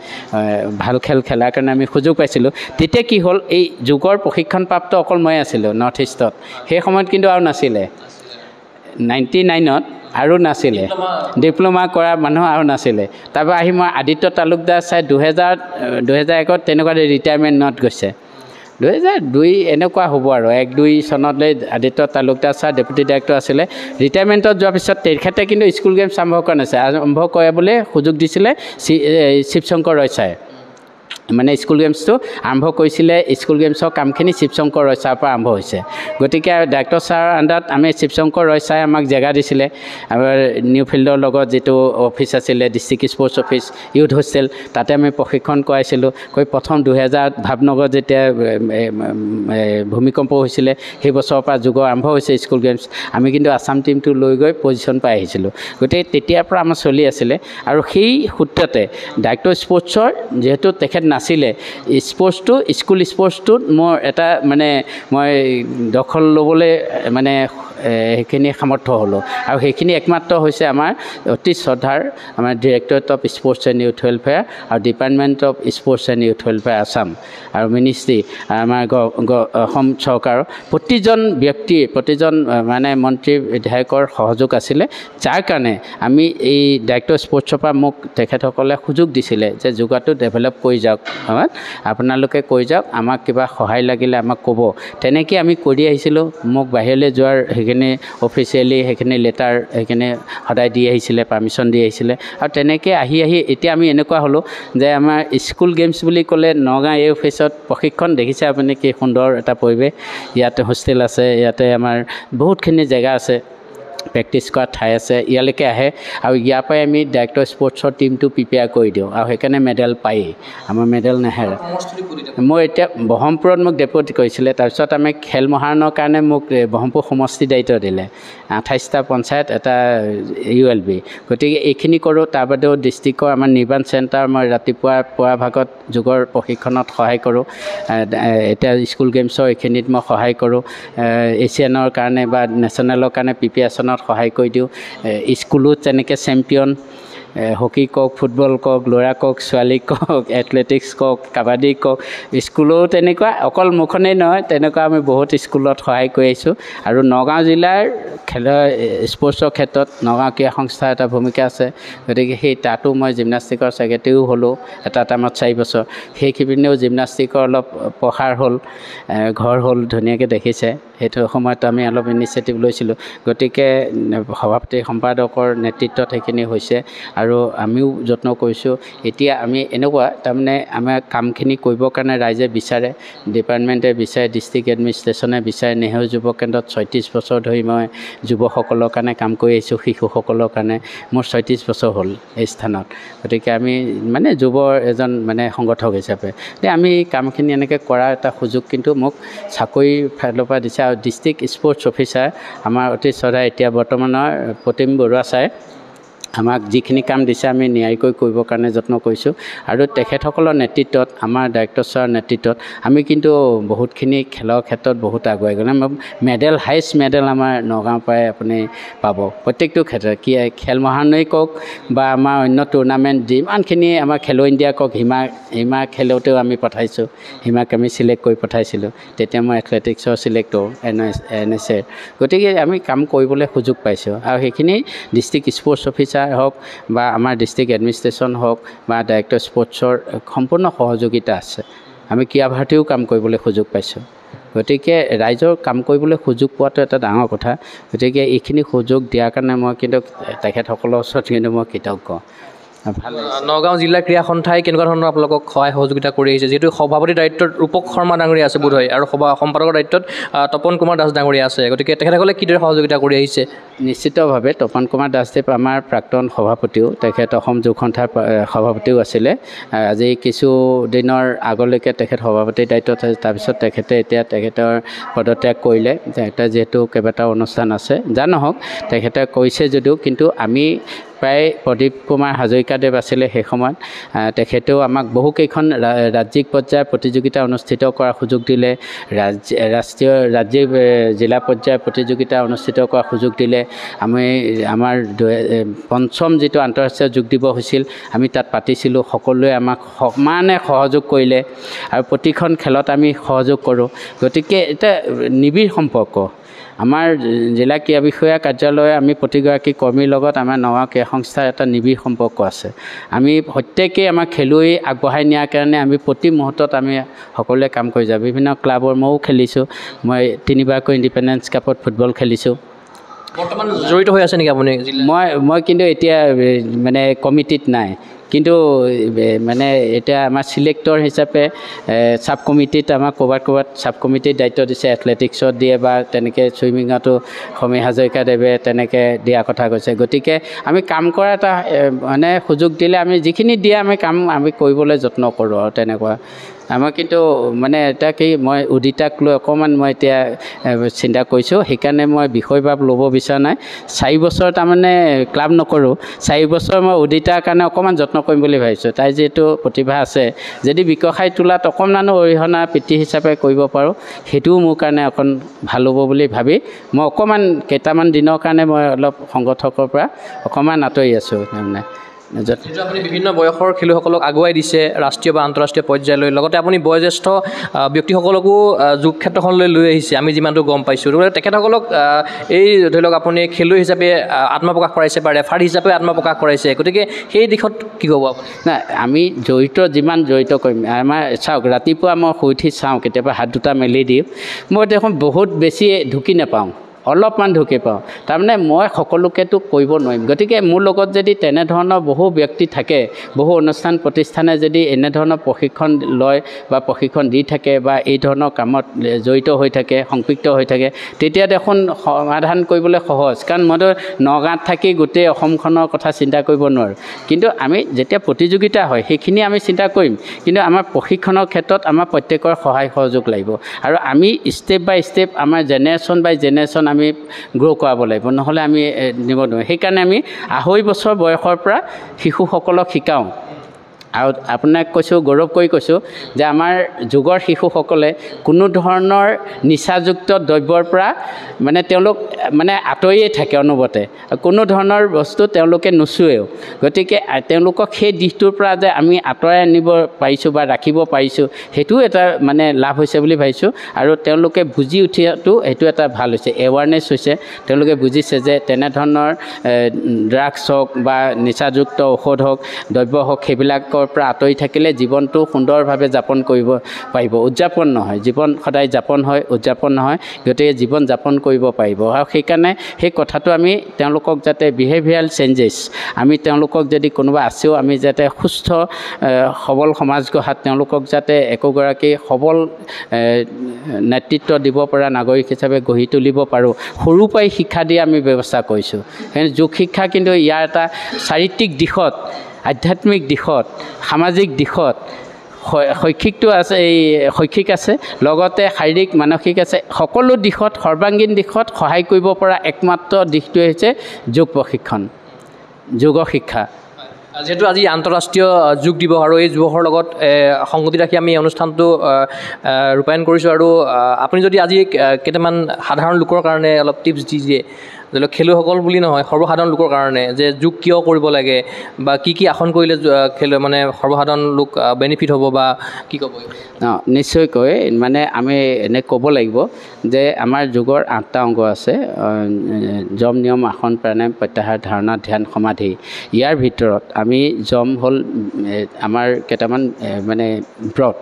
ভাল খেল খেলাৰ কাৰণে আমি সুযোগ পাইছিলোঁ। তেতিয়া কি হ'ল, এই যোগৰ প্ৰশিক্ষণপ্ৰাপ্ত অকল মই আছিলোঁ নৰ্থ ইষ্টত। সেই সময়ত কিন্তু আৰু নাছিলে, 99ত আৰু নাছিলে, ডিপ্ল'মা কৰা মানুহ আৰু নাছিলে। তাৰপৰা আহি মই আদিত্য তালুকদাৰ চাই 2001ত তেনেকুৱা ৰিটায়াৰমেণ্টত গৈছে। 2002 এনেকুৱা হ'ব আৰু 1-2 চনতলৈ Aditya Talukdar sir deputy director আছিলে ৰিটায়াৰমেণ্টত যোৱাৰ পিছত তেখেতে কিন্তু স্কুল গেমছ আৰম্ভ কৰা নাছিল আৰম্ভ কৰিবলৈ সুযোগ দিছিলে শিৱশংকৰ ৰয় ছাৰে মানে স্কুল গেমছটো আৰম্ভ কৰিছিলে স্কুল গেমছৰ কামখিনি শিৱশংকৰ ৰয় ছাৰৰ পৰা আৰম্ভ হৈছে গতিকে ডাইৰেক্টৰ ছাৰৰ আণ্ডাৰত আমি শিৱশংকৰ ৰয় ছাৰে আমাক জেগা দিছিলে আমাৰ নিউ ফিল্ডৰ লগত যিটো অফিচ আছিলে district sports office youth hostel তাতে আমি প্ৰশিক্ষণ কৰাইছিলোঁ প্ৰথম 2000 ভাৱনগৰত যেতিয়া ভূমিকম্প হৈছিলে সেই বছৰৰ পৰা যুগৰ আৰম্ভ হৈছে স্কুল গেমছ আমি কিন্তু আছাম টীমটো লৈ গৈ পজিশ্যন পাই আহিছিলোঁ গতিকে তেতিয়াৰ পৰা আমাৰ চলি আছিলে আৰু সেই সূত্ৰতে ডাইৰেক্টৰ স্পৰ্টছৰ যিহেতু তেখেত নাছিলে স্পৰ্টছটো স্কুল স্পৰ্টছটোত মোৰ এটা মানে মই দখল ল'বলৈ মানে সেইখিনি সামৰ্থ্য হ'লোঁ আৰু সেইখিনি একমাত্ৰ হৈছে আমাৰ অতি শ্ৰদ্ধাৰ আমাৰ directorate of sports and youth welfare আৰু department of sports and youth welfare Assam আৰু মিনিষ্ট্ৰী আমাৰ অসম চৰকাৰৰ প্ৰতিজন ব্যক্তি প্ৰতিজন মানে মন্ত্ৰী বিধায়কৰ সহযোগ আছিলে যাৰ কাৰণে আমি এই ডাইৰেক্টৰ স্পৰ্টছৰ পৰা মোক তেখেতসকলে সুযোগ দিছিলে যে যোগাটো ডেভেলপ কৰি যাওক আপোনালোকে কৰি যাওক আমাক কিবা সহায় লাগিলে আমাক ক'ব তেনেকৈ আমি কৰি আহিছিলোঁ মোক বাহিৰলৈ যোৱাৰ সেইখিনি অফিচিয়েলি সেইখিনি লেটাৰ সেইখিনি সদায় দি আহিছিলে পাৰ্মিশ্যন দি আহিছিলে আৰু তেনেকৈ আহি এতিয়া আমি এনেকুৱা হ'লোঁ যে আমাৰ স্কুল গেমছ বুলি ক'লে নগাঁও এই অফিচত প্ৰশিক্ষণ দেখিছে আপুনি কি সুন্দৰ এটা পৰিৱেশ ইয়াতে হোষ্টেল আছে ইয়াতে আমাৰ বহুতখিনি জেগা আছে প্ৰেক্টিছ কৰা ঠাই আছে ইয়ালৈকে আহে আৰু ইয়াৰ পৰাই আমি ডাইৰেক্টৰ স্পৰ্টছৰ টীমটো প্ৰিপেয়াৰ কৰি দিওঁ আৰু সেইকাৰণে মেডেল পায়েই আমাৰ মেডেল নাহেৰে মই এতিয়া ব্ৰহ্মপুৰত মোক ডেপুটি কৰিছিলে তাৰপিছত আমি খেল মহাৰণৰ কাৰণে মোক ব্ৰহ্মপুৰ সমষ্টি দায়িত্ব দিলে 28টা পঞ্চায়ত এটা ULB গতিকে এইখিনি কৰোঁ তাৰ বাদেও ডিষ্ট্ৰিক্টৰ আমাৰ নিৰ্বাণ চেণ্টাৰ মই ৰাতিপুৱা পুৱা ভাগত যোগৰ প্ৰশিক্ষণত সহায় কৰোঁ এতিয়া স্কুল গেমছৰ এইখিনিত মই সহায় কৰোঁ এছিয়ানৰ কাৰণে বা নেশ্যনেলৰ কাৰণে প্ৰিপেয়াৰেশ্যনত সহায় কৰি দিওঁ স্কুলত তেনেকৈ চেম্পিয়ন হকী কওক ফুটবল কওক ল'ৰা কওক ছোৱালী কওক এথলেটিক্স কওক কাবাডী কওক স্কুলো তেনেকুৱা অকল মোৰখনেই নহয় তেনেকুৱা আমি বহুত স্কুলত সহায় কৰি আহিছোঁ আৰু নগাঁও জিলাৰ খেলৰ স্পৰ্টছৰ ক্ষেত্ৰত নগাঁও ক্ৰীড়া সংস্থাৰ এটা ভূমিকা আছে গতিকে সেই তাতো মই জিমনাষ্টিকৰ ছেক্ৰেটেৰিও হ'লোঁ এটা টাইমত 4 বছৰ সেইখিনিও জিমনাষ্টিকৰ অলপ প্ৰসাৰ হ'ল ঘৰ হ'ল ধুনীয়াকৈ দেখিছে সেইটো সময়ত আমি অলপ ইনিচিয়েটিভ লৈছিলোঁ গতিকে সভাপতি সম্পাদকৰ নেতৃত্বত সেইখিনি হৈছে আৰু আমিও যত্ন কৰিছোঁ এতিয়া আমি এনেকুৱা তাৰমানে আমাৰ কামখিনি কৰিবৰ কাৰণে ৰাইজে বিচাৰে ডিপাৰ্টমেণ্টে বিচাৰে ডিষ্ট্ৰিক্ট এডমিনিষ্ট্ৰেশ্যনে বিচাৰে নেহেৰু যুৱ কেন্দ্ৰত 36 বছৰ ধৰি মই যুৱসকলৰ কাৰণে কাম কৰি আহিছোঁ শিশুসকলৰ কাৰণে মোৰ 36 বছৰ হ'ল এই স্থানত গতিকে আমি মানে যুৱৰ এজন মানে সংগঠক হিচাপে আমি কামখিনি এনেকৈ কৰাৰ এটা সুযোগ কিন্তু মোক চাকৰি ফালৰ পৰা দিছে আৰু ডিষ্ট্ৰিক্ট স্পৰ্টছ অফিচাৰ আমাৰ অতি শ্ৰদ্ধা এতিয়া বৰ্তমানৰ প্ৰতিম বৰুৱা ছাৰে আমাক যিখিনি কাম দিছে আমি নিয়াৰিকৈ কৰিবৰ কাৰণে যত্ন কৰিছোঁ আৰু তেখেতসকলৰ নেতৃত্বত আমাৰ ডাইৰেক্টৰ ছাৰৰ নেতৃত্বত আমি কিন্তু বহুতখিনি খেলৰ ক্ষেত্ৰত বহুত আগুৱাই গ'লোঁ মেডেল হায়েষ্ট মেডেল আমাৰ নগাঁৱৰ পৰাই আপুনি পাব প্ৰত্যেকটো ক্ষেত্ৰত কি খেল মহাৰণেই কওক বা আমাৰ অন্য টুৰ্ণামেণ্ট যিমানখিনি আমাৰ খেলো ইণ্ডিয়া কওক হিমা খেলতেও আমি পঠাইছোঁ হিমাক আমি চিলেক্ট কৰি পঠাইছিলোঁ তেতিয়া মই এথলেটিক্সৰ চিলেক্ট হওঁ NSA গতিকে আমি কাম কৰিবলৈ সুযোগ পাইছোঁ আৰু সেইখিনি ডিষ্ট্ৰিক্ট স্পৰ্টছ অফিচাৰ হওক বা আমাৰ ডিষ্ট্ৰিক্ট এডমিনিষ্ট্ৰেশ্যন হওক বা ডাইৰেক্টৰ স্পৰ্টছৰ সম্পূৰ্ণ সহযোগিতা আছে আমি ক্ৰীড়া ভাৰতীয়েও কাম কৰিবলৈ সুযোগ পাইছোঁ গতিকে ৰাইজৰ কাম কৰিবলৈ সুযোগ পোৱাটো এটা ডাঙৰ কথা গতিকে এইখিনি সুযোগ দিয়াৰ কাৰণে মই কিন্তু তেখেতসকলৰ ওচৰত কিন্তু মই কৃতজ্ঞ ভাল নগাঁও জিলা ক্ৰীড়া সন্থাই কেনেকুৱা ধৰণৰ আপোনালোকক সহায় সহযোগিতা কৰি আহিছে যিহেতু সভাপতিৰ দায়িত্বত ৰূপক শৰ্মা ডাঙৰীয়া আছে বোধহয় আৰু সম্পাদকৰ দায়িত্বত তপন কুমাৰ দাস ডাঙৰীয়া আছে গতিকে তেখেতসকলে কিদৰে সহযোগিতা কৰি আহিছে নিশ্চিতভাৱে তপন কুমাৰ দাসদেৱ আমাৰ প্ৰাক্তন সভাপতিও তেখেত অসম যোগ সন্থাৰ সভাপতিও আছিলে আজি কিছুদিনৰ আগলৈকে তেখেত সভাপতিৰ দায়িত্বত আছে তাৰপিছত তেখেতে এতিয়া তেখেতৰ পদত্যাগ কৰিলে তেখেতে যিহেতু কেইবাটাও অনুষ্ঠান আছে যা নহওক তেখেতে কৈছে যদিও কিন্তু আমি প্ৰায় প্ৰদীপ কুমাৰ হাজৰিকাদেৱ আছিলে সেই সময়ত তেখেতেও আমাক বহুকেইখন ৰাজ্যিক পৰ্যায়ৰ প্ৰতিযোগিতা অনুষ্ঠিত কৰাৰ সুযোগ দিলে ৰাজ্যিক জিলা পৰ্যায়ৰ প্ৰতিযোগিতা অনুষ্ঠিত কৰাৰ সুযোগ দিলে আমি আমাৰ পঞ্চম যিটো আন্তঃৰাষ্ট্ৰীয় যোগ দিৱস হৈছিল আমি তাত পাতিছিলোঁ সকলোৱে আমাক সমানে সহযোগ কৰিলে আৰু প্ৰতিখন খেলত আমি সহযোগ কৰোঁ গতিকে এটা নিবিড় সম্পৰ্ক আমাৰ জিলা ক্ৰীড়া বিষয়া কাৰ্যালয়ে আমি প্ৰতিগৰাকী কৰ্মীৰ লগত আমাৰ নগাঁও ক্ৰীড়া সংস্থাৰ এটা নিবিড় সম্পৰ্ক আছে। আমি প্ৰত্যেকেই আমাৰ খেলুৱৈ আগবঢ়াই নিয়াৰ কাৰণে আমি প্ৰতি মুহূৰ্তত আমি সকলোৱে কাম কৰি যাওঁ। বিভিন্ন ক্লাবৰ ময়ো খেলিছোঁ, মই 3বাৰকৈ ইণ্ডিপেণ্ডেন্স কাপত ফুটবল খেলিছোঁ। বৰ্তমান জড়িত হৈ আছে নেকি আপুনি? মই কিন্তু এতিয়া মানে কমিটিত নাই, কিন্তু মানে এতিয়া আমাৰ চিলেক্টৰ হিচাপে ছাব কমিটিত আমাক ক'ৰবাত ছাব কমিটিৰ দায়িত্ব দিছে, এথলেটিক্সত দিয়ে বা তেনেকৈ ছুইমিঙতো সমীৰ হাজৰিকাদেৱে তেনেকৈ দিয়া কথা কৈছে। গতিকে আমি কাম কৰা এটা মানে সুযোগ দিলে আমি যিখিনি দিয়ে আমি কৰিবলৈ যত্ন কৰোঁ আৰু তেনেকুৱা। আমাৰ কিন্তু মানে এটা কি মই উদিতাক লৈ অকণমান মই এতিয়া চিন্তা কৰিছোঁ, সেইকাৰণে মই বিষয়ভাৱ ল'ব বিচৰা নাই। 4 বছৰ তাৰমানে ক্লাব নকৰোঁ, 4 বছৰ মই উদিতাৰ কাৰণে অকণমান যত্ন কৰিম বুলি ভাবিছোঁ। তাই যিহেতু প্ৰতিভা আছে, যদি বিকশাই তোলাত অকণমানো অৰিহণা পিতৃ হিচাপে কৰিব পাৰোঁ, সেইটোও মোৰ কাৰণে অকণ ভাল হ'ব বুলি ভাবি মই অকণমান কেইটামান দিনৰ কাৰণে মই অলপ সংগঠকৰ পৰা অকণমান আঁতৰি আছোঁ। তাৰমানে যিটো আপুনি বিভিন্ন বয়সৰ খেলুৱৈসকলক আগুৱাই দিছে ৰাষ্ট্ৰীয় বা আন্তঃৰাষ্ট্ৰীয় পৰ্যায়লৈ, লগতে আপুনি বয়োজ্যেষ্ঠ ব্যক্তিসকলকো যোগ ক্ষেত্ৰখনলৈ লৈ আহিছে, আমি যিমানটো গম পাইছোঁ। গতিকে তেখেতসকলক এই ধৰি লওক আপুনি খেলুৱৈ হিচাপে আত্মপ্ৰকাশ কৰাইছে বা ৰেফাৰী হিচাপে আত্মপ্ৰকাশ কৰাইছে, গতিকে সেই দিশত কি ক'ব আপুনি? নাই, আমি যিমান জড়িত কৰিম। আমাৰ চাওক, ৰাতিপুৱা মই শুই উঠি চাওঁ, কেতিয়াবা হাত দুটা মেলি দিওঁ, মই দেখোন বহুত বেছি ঢুকি নাপাওঁ, অলপমান ঢুকি পাওঁ। তাৰমানে মই সকলোকেতো কৰিব নোৱাৰিম। গতিকে মোৰ লগত যদি তেনেধৰণৰ বহু ব্যক্তি থাকে, বহু অনুষ্ঠান প্ৰতিষ্ঠানে যদি এনেধৰণৰ প্ৰশিক্ষণ লয় বা প্ৰশিক্ষণ দি থাকে বা এই ধৰণৰ কামত জড়িত হৈ থাকে, সম্পৃক্ত হৈ থাকে, তেতিয়া দেখোন সমাধান কৰিবলৈ সহজ। কাৰণ মইতো নগাঁৱত থাকি গোটেই অসমখনৰ কথা চিন্তা কৰিব নোৱাৰোঁ। কিন্তু আমি যেতিয়া প্ৰতিযোগিতা হয় সেইখিনি আমি চিন্তা কৰিম, কিন্তু আমাৰ প্ৰশিক্ষণৰ ক্ষেত্ৰত আমাৰ প্ৰত্যেকৰ সহায় সহযোগ লাগিব। আৰু আমি ষ্টেপ বাই ষ্টেপ আমাৰ জেনেৰেশ্যন বাই জেনেৰেশ্যন আমি গ্ৰ' কৰাব লাগিব, নহ'লে আমি নিব নোৱাৰোঁ। সেইকাৰণে আমি 2.5 বছৰ বয়সৰ পৰা শিশুসকলক শিকাওঁ। আৰু আপোনাক কৈছোঁ, গৌৰৱ কৰি কৈছোঁ যে আমাৰ যুগৰ শিশুসকলে কোনো ধৰণৰ নিচাযুক্ত দ্ৰব্যৰ পৰা মানে তেওঁলোক মানে আঁতৰিয়ে থাকে অনবৰতে, কোনো ধৰণৰ বস্তু তেওঁলোকে নুচুৱেও। গতিকে তেওঁলোকক সেই দিশটোৰ পৰা যে আমি আঁতৰাই আনিব পাৰিছোঁ বা ৰাখিব পাৰিছোঁ, সেইটোও এটা মানে লাভ হৈছে বুলি ভাবিছোঁ। আৰু তেওঁলোকে বুজি উঠিয়াটো সেইটো এটা ভাল হৈছে, এৱাৰনেছ হৈছে। তেওঁলোকে বুজিছে যে তেনেধৰণৰ ড্ৰাগছ হওক বা নিচাযুক্ত ঔষধ হওক, দ্ৰব্য হওক, সেইবিলাকৰ পৰা আঁতৰি থাকিলে জীৱনটো সুন্দৰভাৱে যাপন কৰিব পাৰিব। উদযাপন নহয়, জীৱন সদায় যাপন হয়, উদযাপন নহয়। গতিকে জীৱন যাপন কৰিব পাৰিব। আৰু সেইকাৰণে সেই কথাটো আমি তেওঁলোকক যাতে বিহেভিয়াৰেল চেঞ্জেছ, আমি তেওঁলোকক যদি কোনোবা আছেও, আমি যাতে সুস্থ সবল সমাজ গঢ়াত তেওঁলোকক যাতে একোগৰাকী সবল নেতৃত্ব দিব পৰা নাগৰিক হিচাপে গঢ়ি তুলিব পাৰোঁ, সৰুৰ পৰাই শিক্ষা দি আমি ব্যৱস্থা কৰিছোঁ। যোগ শিক্ষা কিন্তু ইয়াৰ এটা চাৰিত্ৰিক দিশত, আধ্যাত্মিক দিশত, সামাজিক দিশত, শৈক্ষিকটো আছে, এই শৈক্ষিক আছে, লগতে শাৰীৰিক মানসিক আছে, সকলো দিশত সৰ্বাংগীন দিশত সহায় কৰিব পৰা একমাত্ৰ দিশটোৱে হৈছে যোগ প্ৰশিক্ষণ, যোগ শিক্ষা। যিহেতু আজি আন্তঃৰাষ্ট্ৰীয় যোগ দিৱস আৰু এই দিৱসৰ লগত সংগতি ৰাখি আমি অনুষ্ঠানটো ৰূপায়ণ কৰিছোঁ। আৰু আপুনি যদি আজি কেইটামান সাধাৰণ লোকৰ কাৰণে অলপ টিপছ দি দিয়ে, ধৰি লওক খেলুৱৈসকল বুলি নহয়, সৰ্বসাধাৰণ লোকৰ কাৰণে, যে যোগ কিয় কৰিব লাগে বা কি আসন কৰিলে মানে সৰ্বসাধাৰণ লোক বেনিফিট হ'ব, বা কি ক'ব? নিশ্চয়কৈ মানে আমি এনে ক'ব লাগিব যে আমাৰ যোগৰ 8টা অংগ আছে: যম, নিয়ম, আসন, প্ৰাণায়াম, প্ৰত্যাহাৰ, ধাৰণা, ধ্যান, সমাধি। ইয়াৰ ভিতৰত আমি যম হ'ল আমাৰ কেইটামান মানে ব্ৰত: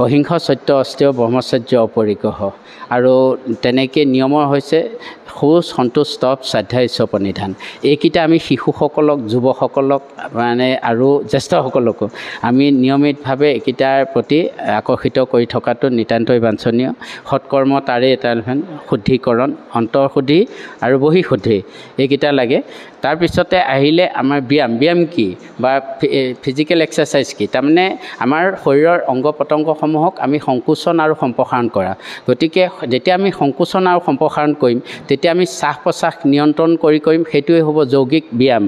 অহিংস, সত্য, অস্তেয়, ব্ৰহ্মচৰ্য, অপৰিগ্ৰহ। আৰু তেনেকৈ নিয়মৰ হৈছে শৌচ, সন্তোষ, তপ, শ্ৰদ্ধা, ঈশ্বৰ প্ৰণিধান। এইকেইটা আমি শিশুসকলক, যুৱকসকলক মানে আৰু জ্যেষ্ঠসকলকো আমি নিয়মিতভাৱে এইকেইটাৰ প্ৰতি আকৰ্ষিত কৰি থকাটো নিতান্তই বাঞ্ছনীয়। সৎকৰ্ম তাৰে এটা শুদ্ধিকৰণ, অন্তৰ্শুদ্ধি আৰু বহিঃশুদ্ধি, এইকেইটা লাগে। তাৰপিছতে আহিলে আমাৰ ব্যায়াম কি বা ফিজিকেল এক্সাৰচাইজ কি? তাৰমানে আমাৰ শৰীৰৰ অংগ প্ৰত্যংগসমূহক আমি সংকোচন আৰু সম্প্ৰসাৰণ কৰা। গতিকে যেতিয়া আমি সংকোচন আৰু সম্প্ৰসাৰণ কৰিম, তেতিয়া আমি শ্বাস প্ৰশ্বাস নিয়ন্ত্ৰণ কৰিম, সেইটোৱে হ'ব যৌগিক ব্যায়াম।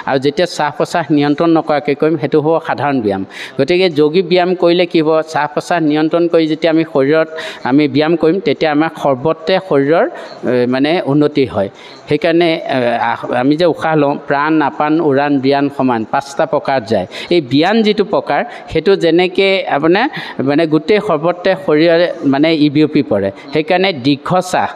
আৰু যেতিয়া শ্বাস প্ৰশ্বাস নিয়ন্ত্ৰণ নকৰাকৈ কৰিম, সেইটো হ'ব সাধাৰণ ব্যায়াম। গতিকে যৌগিক ব্যায়াম কৰিলে কি হ'ব? শ্বাস প্ৰশ্বাস নিয়ন্ত্ৰণ কৰি যেতিয়া আমি শৰীৰত আমি ব্যায়াম কৰিম, তেতিয়া আমাৰ সৰ্বত্ৰে শৰীৰৰ মানে উন্নতি হয়। সেইকাৰণে আমি যে উশাহ লওঁ, প্ৰাণ, আপান, উৰাণ, ব্যান সমান 5টা প্ৰকাৰত যায়। এই ব্যান যিটো প্ৰকাৰ, সেইটো যেনেকৈ আপোনাৰ মানে গোটেই সৰ্বত্ৰে শৰীৰৰে মানে বিয়পি পৰে। সেইকাৰণে দীৰ্ঘ শ্বাস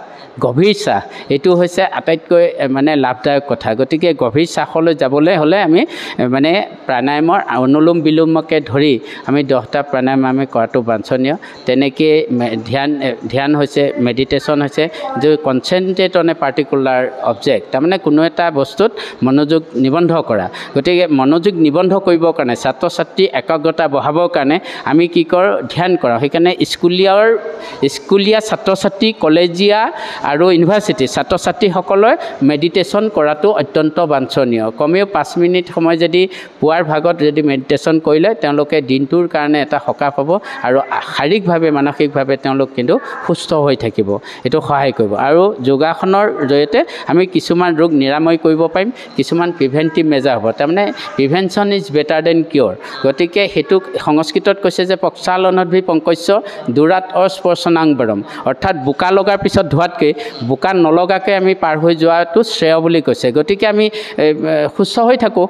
গভীৰ চাহ এইটো হৈছে আটাইতকৈ মানে লাভদায়ক কথা গতিকে গভীৰ চাহলৈ যাবলৈ হ'লে আমি মানে প্ৰাণায়ামৰ অনুলোম বিলোমকে ধৰি আমি 10টা প্ৰাণায়াম আমি কৰাটো বাঞ্ছনীয় তেনেকৈ ধ্যান হৈছে মেডিটেশ্যন হৈছে যে concentrate on a particular object তাৰমানে কোনো এটা বস্তুত মনোযোগ নিবন্ধ কৰা গতিকে মনোযোগ নিবন্ধ কৰিবৰ কাৰণে ছাত্ৰ ছাত্ৰী একাগ্ৰতা বঢ়াবৰ কাৰণে আমি কি কৰোঁ ধ্যান কৰোঁ সেইকাৰণে স্কুলীয়া ছাত্ৰ ছাত্ৰী কলেজীয়া আৰু ইউনিভাৰ্চিটি ছাত্ৰ ছাত্ৰীসকলৰ মেডিটেশ্যন কৰাটো অত্যন্ত বাঞ্ছনীয় কমেও 5 মিনিট সময় যদি পুৱাৰ ভাগত যদি মেডিটেশ্যন কৰিলে তেওঁলোকে দিনটোৰ কাৰণে এটা সকাহ পাব আৰু শাৰীৰিকভাৱে মানসিকভাৱে তেওঁলোক কিন্তু সুস্থ হৈ থাকিব এইটো সহায় কৰিব আৰু যোগাসনৰ জৰিয়তে আমি কিছুমান ৰোগ নিৰাময় কৰিব পাৰিম কিছুমান প্ৰিভেণ্টিভ মেজাৰ হ'ব তাৰমানে প্ৰিভেনশ্যন ইজ বেটাৰ দেন কিয়ৰ গতিকে সেইটো সংস্কৃতত কৈছে যে প্ৰক্ষালনদ্ভি পংকস্য দূৰাত অস্পৰ্শনাংবৰম অৰ্থাৎ বোকা লগাৰ পিছত ধোৱাতকৈ বোকা নলগাকৈ আমি পাৰ হৈ যোৱাটো শ্ৰেয় বুলি কৈছে গতিকে আমি সুস্থ হৈ থাকোঁ